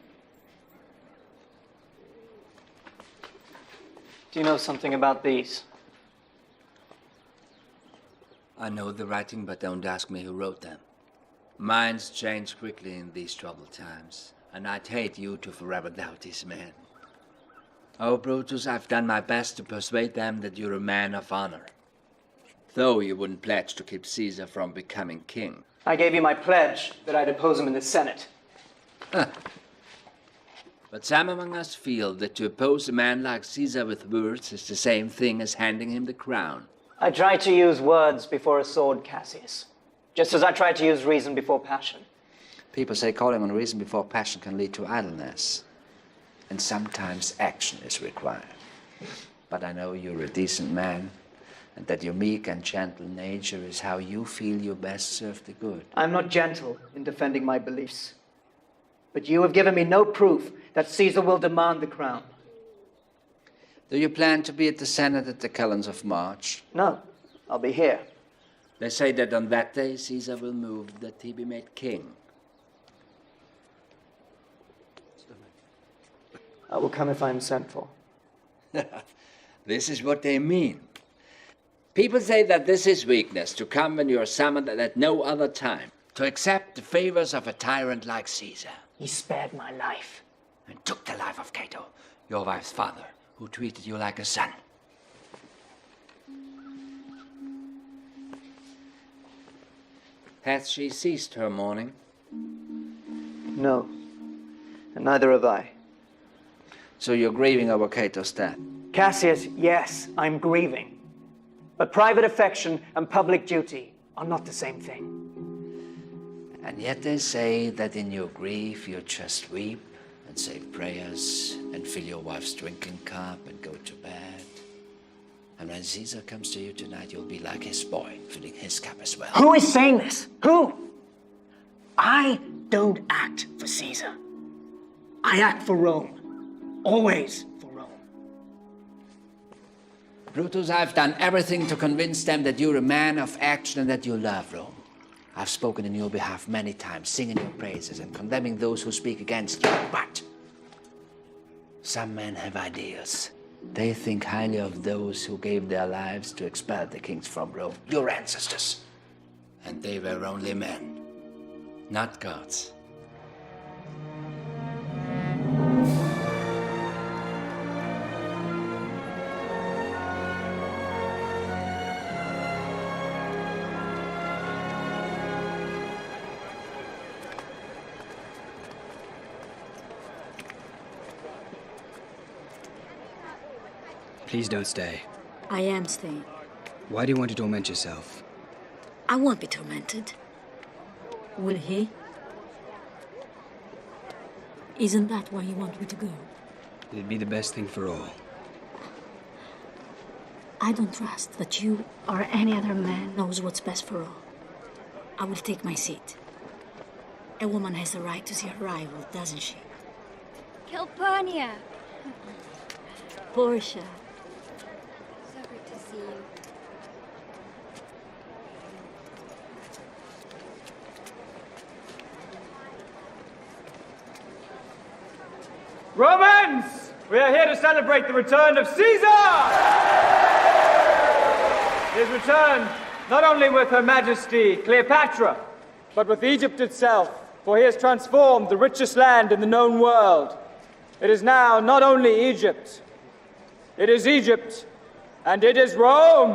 Do you know something about these? I know the writing, but don't ask me who wrote them. Minds change quickly in these troubled times, and I'd hate you to forever doubt these men. Oh, Brutus, I've done my best to persuade them that you're a man of honor. Though you wouldn't pledge to keep Caesar from becoming king. I gave you my pledge that I'd oppose him in the Senate. Huh. But some among us feel that to oppose a man like Caesar with words is the same thing as handing him the crown. I tried to use words before a sword, Cassius. Just as I tried to use reason before passion. People say calling on reason before passion can lead to idleness. And sometimes action is required. But I know you're a decent man, and that your meek and gentle nature is how you feel you best serve the good. I'm not gentle in defending my beliefs. But you have given me no proof that Caesar will demand the crown. Do you plan to be at the Senate at the Calends of March? No, I'll be here. They say that on that day Caesar will move that he be made king. I will come if I am sent for. This is what they mean. People say that this is weakness, to come when you are summoned and at no other time, to accept the favors of a tyrant like Caesar. He spared my life. And took the life of Cato, your wife's father, who treated you like a son. Hath she ceased her mourning? No, and neither have I. So you're grieving over Cato's death? Cassius, yes, I'm grieving. But private affection and public duty are not the same thing. And yet they say that in your grief you just weep and say prayers and fill your wife's drinking cup and go to bed. And when Caesar comes to you tonight, you'll be like his boy, filling his cup as well. Who is saying this? Who? I don't act for Caesar. I act for Rome. Always for Rome. Brutus, I've done everything to convince them that you're a man of action and that you love Rome. I've spoken in your behalf many times, singing your praises and condemning those who speak against you. But some men have ideas. They think highly of those who gave their lives to expel the kings from Rome, your ancestors. And they were only men, not gods. Please don't stay. I am staying. Why do you want to torment yourself? I won't be tormented. Will he? Isn't that why you want me to go? It'd be the best thing for all. I don't trust that you or any other man knows what's best for all. I will take my seat. A woman has the right to see her rival, doesn't she? Calpurnia! Portia. So good to see you. Romans! We are here to celebrate the return of Caesar! His return, not only with Her Majesty Cleopatra, but with Egypt itself, for he has transformed the richest land in the known world. It is now not only Egypt, it is Egypt, and it is Rome!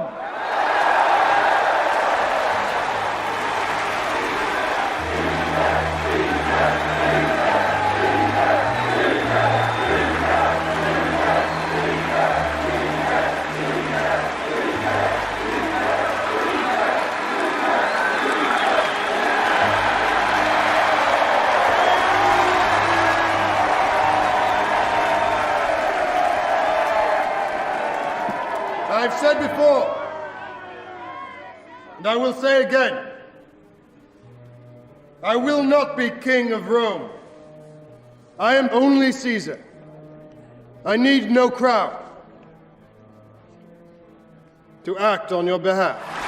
And I will say again, I will not be king of Rome. I am only Caesar. I need no crowd to act on your behalf.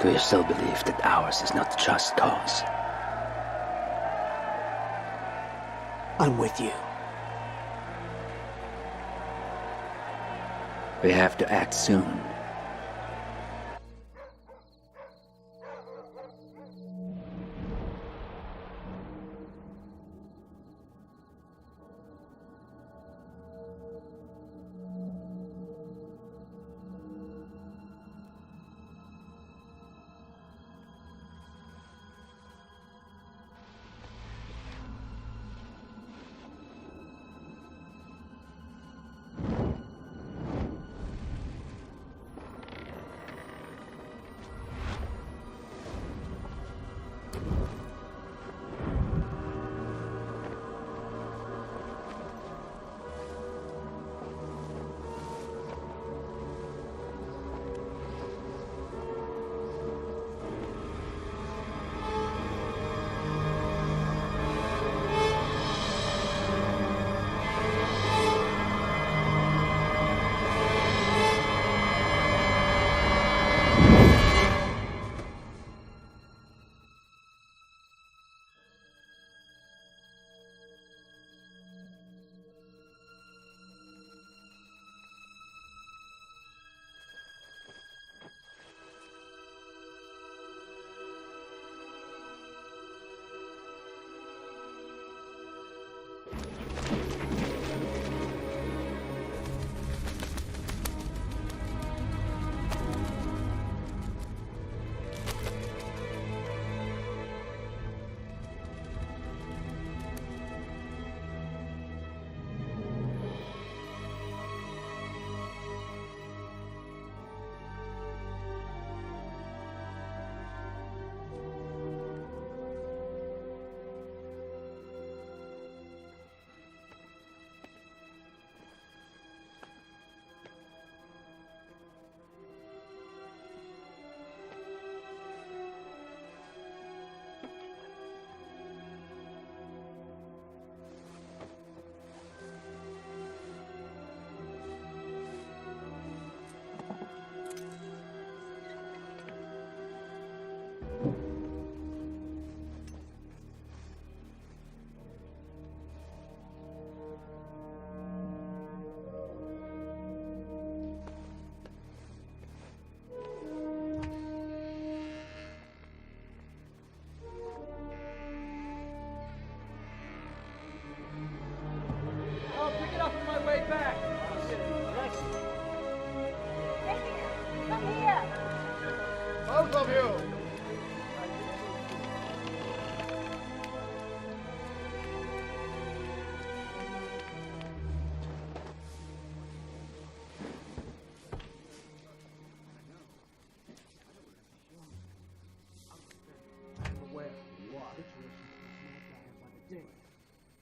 Do you still believe that ours is not a just cause? I'm with you. We have to act soon.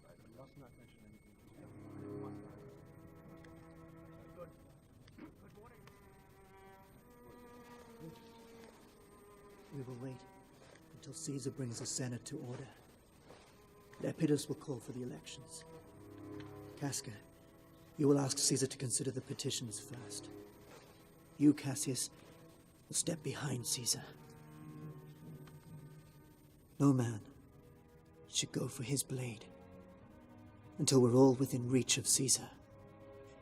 But I must not mention anything. will wait until Caesar brings the Senate to order. Lepidus will call for the elections. Casca, you will ask Caesar to consider the petitions first. You, Cassius, will step behind Caesar. No man should go for his blade until we're all within reach of Caesar.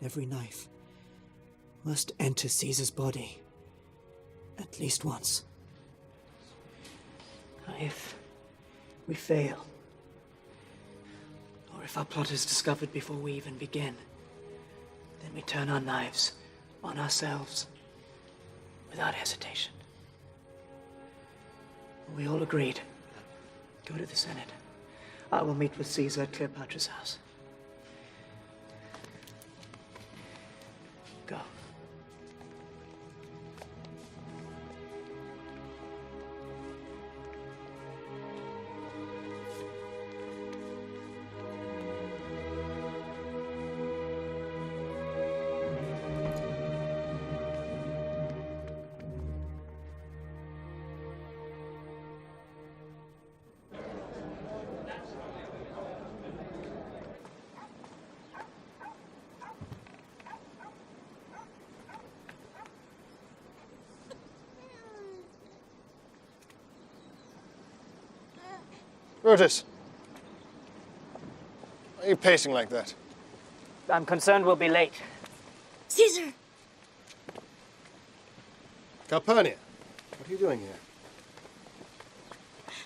Every knife must enter Caesar's body at least once. If we fail, or if our plot is discovered before we even begin, then we turn our knives on ourselves without hesitation. We all agreed. Go to the Senate. I will meet with Caesar at Cleopatra's house. Go. Brutus, why are you pacing like that? I'm concerned we'll be late. Caesar! Calpurnia, what are you doing here?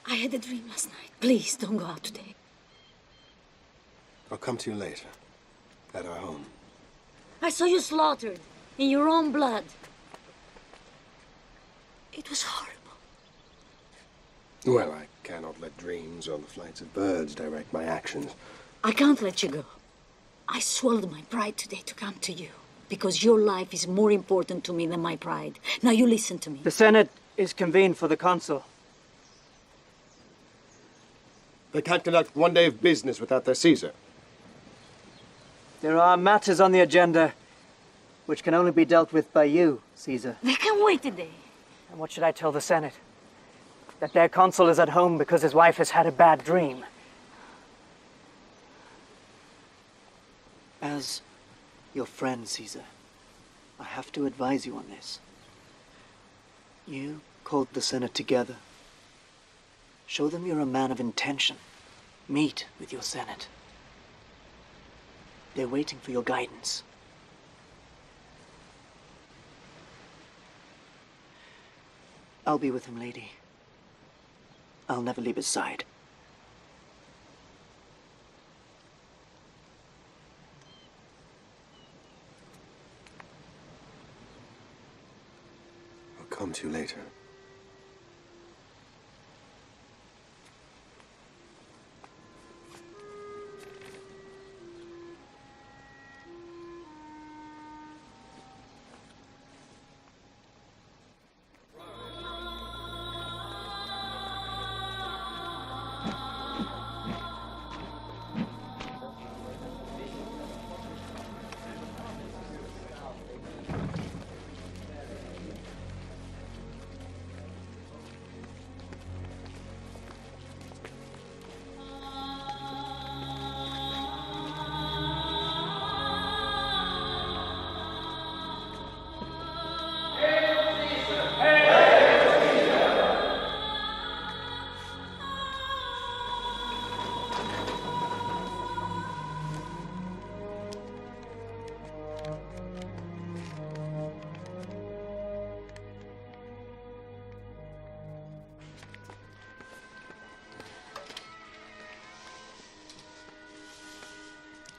I had a dream last night. Please, don't go out today. I'll come to you later, at our home. I saw you slaughtered in your own blood. It was horrible. Well, I cannot let dreams or the flights of birds direct my actions. I can't let you go. I swallowed my pride today to come to you, because your life is more important to me than my pride. Now you listen to me. The Senate is convened for the consul. They can't conduct one day of business without their Caesar. There are matters on the agenda which can only be dealt with by you, Caesar. They can wait a day. And what should I tell the Senate? That their consul is at home because his wife has had a bad dream. As your friend, Caesar, I have to advise you on this. You called the Senate together. Show them you're a man of intention. Meet with your Senate. They're waiting for your guidance. I'll be with him, lady. I'll never leave his side. I'll come to you later.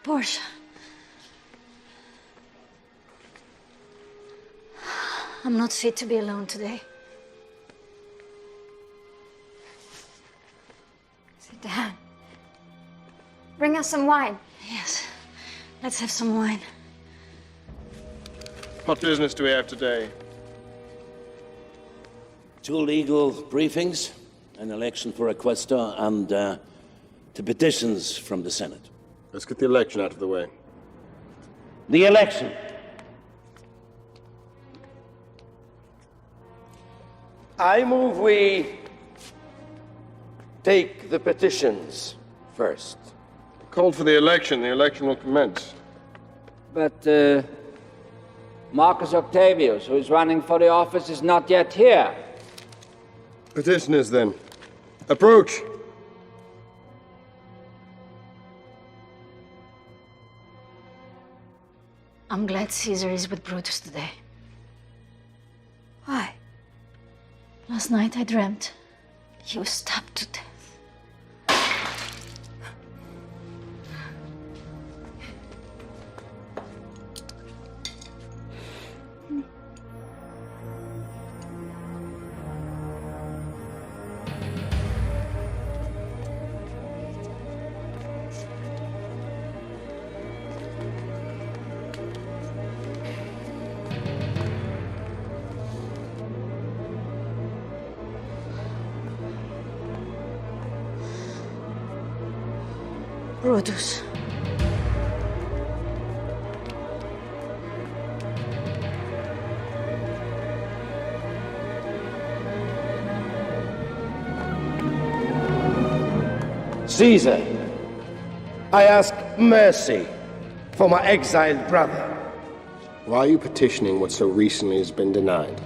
Portia. I'm not fit to be alone today. Sit down. Bring us some wine. Yes. Let's have some wine. What business do we have today? 2 legal briefings, an election for a quaestor, and 2 petitions from the Senate. Let's get the election out of the way. The election. I move we Take the petitions first. Called for the election. The election will commence. But Marcus Octavius, who is running for the office, is not yet here. Petitioners, then. Approach! I'm glad Caesar is with Brutus today. Why? Last night I dreamt he was stabbed to death. Brutus. Caesar, I ask mercy for my exiled brother. Why are you petitioning what so recently has been denied?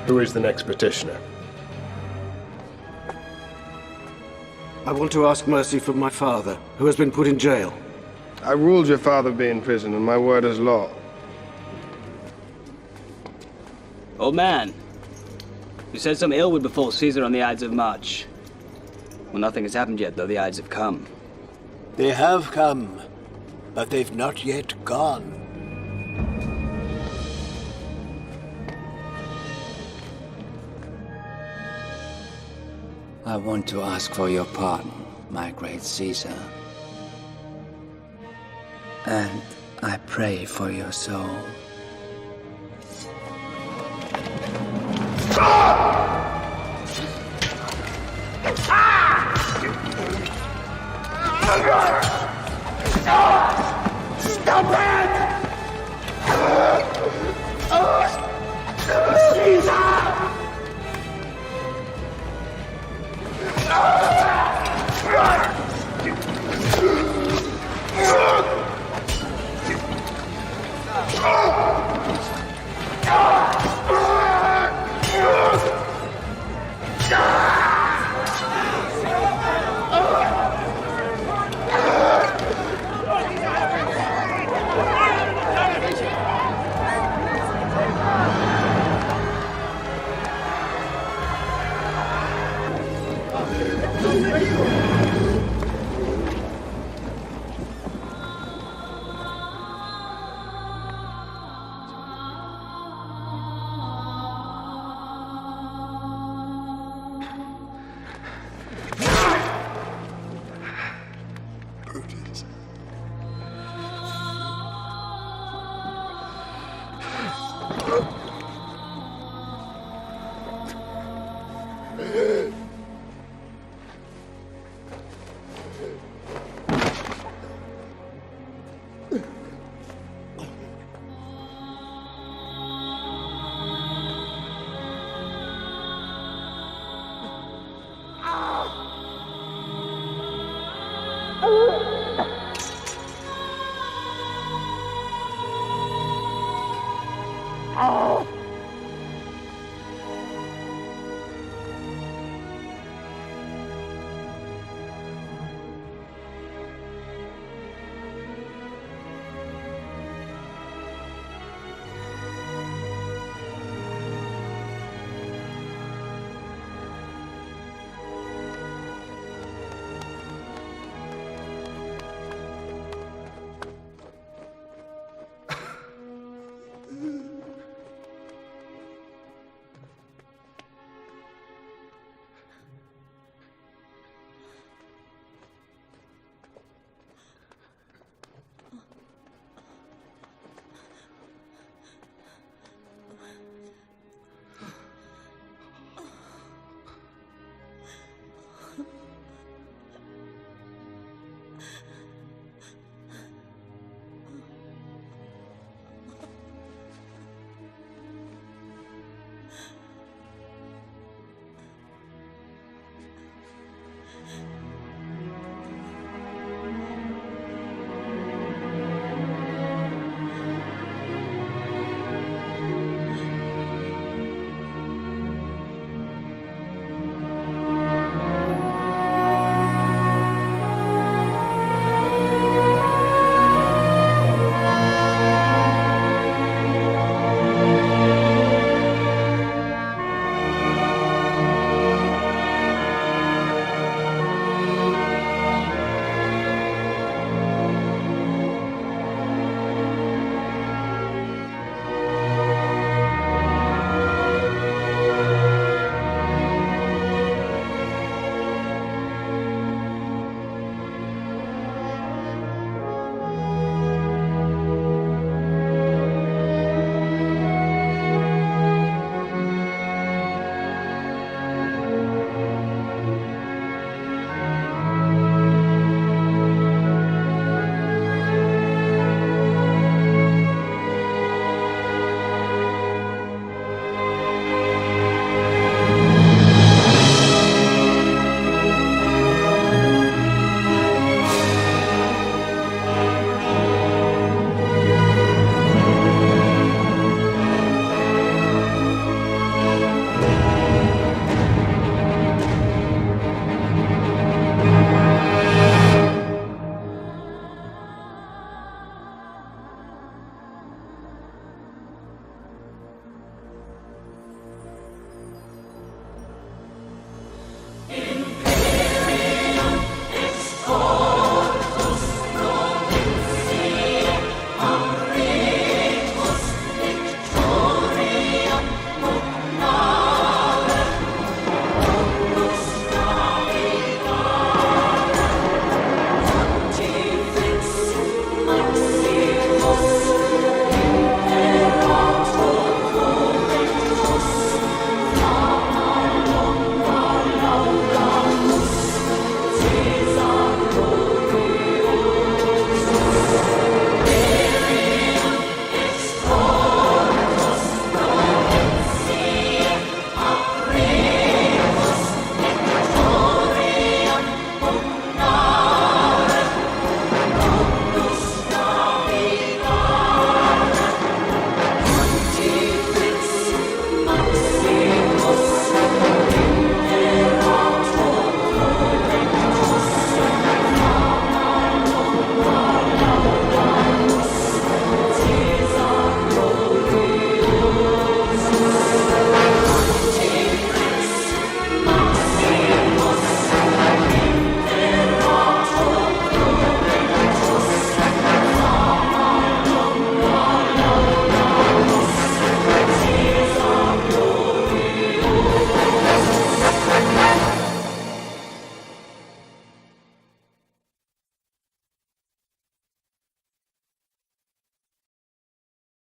Who is the next petitioner? I want to ask mercy for my father, who has been put in jail. I ruled your father be in prison, and my word is law. Old man, you said some ill would befall Caesar on the Ides of March. Well, nothing has happened yet, though the Ides have come. They have come, but they've not yet gone. I want to ask for your pardon, my great Caesar. And I pray for your soul. Stop it! Caesar!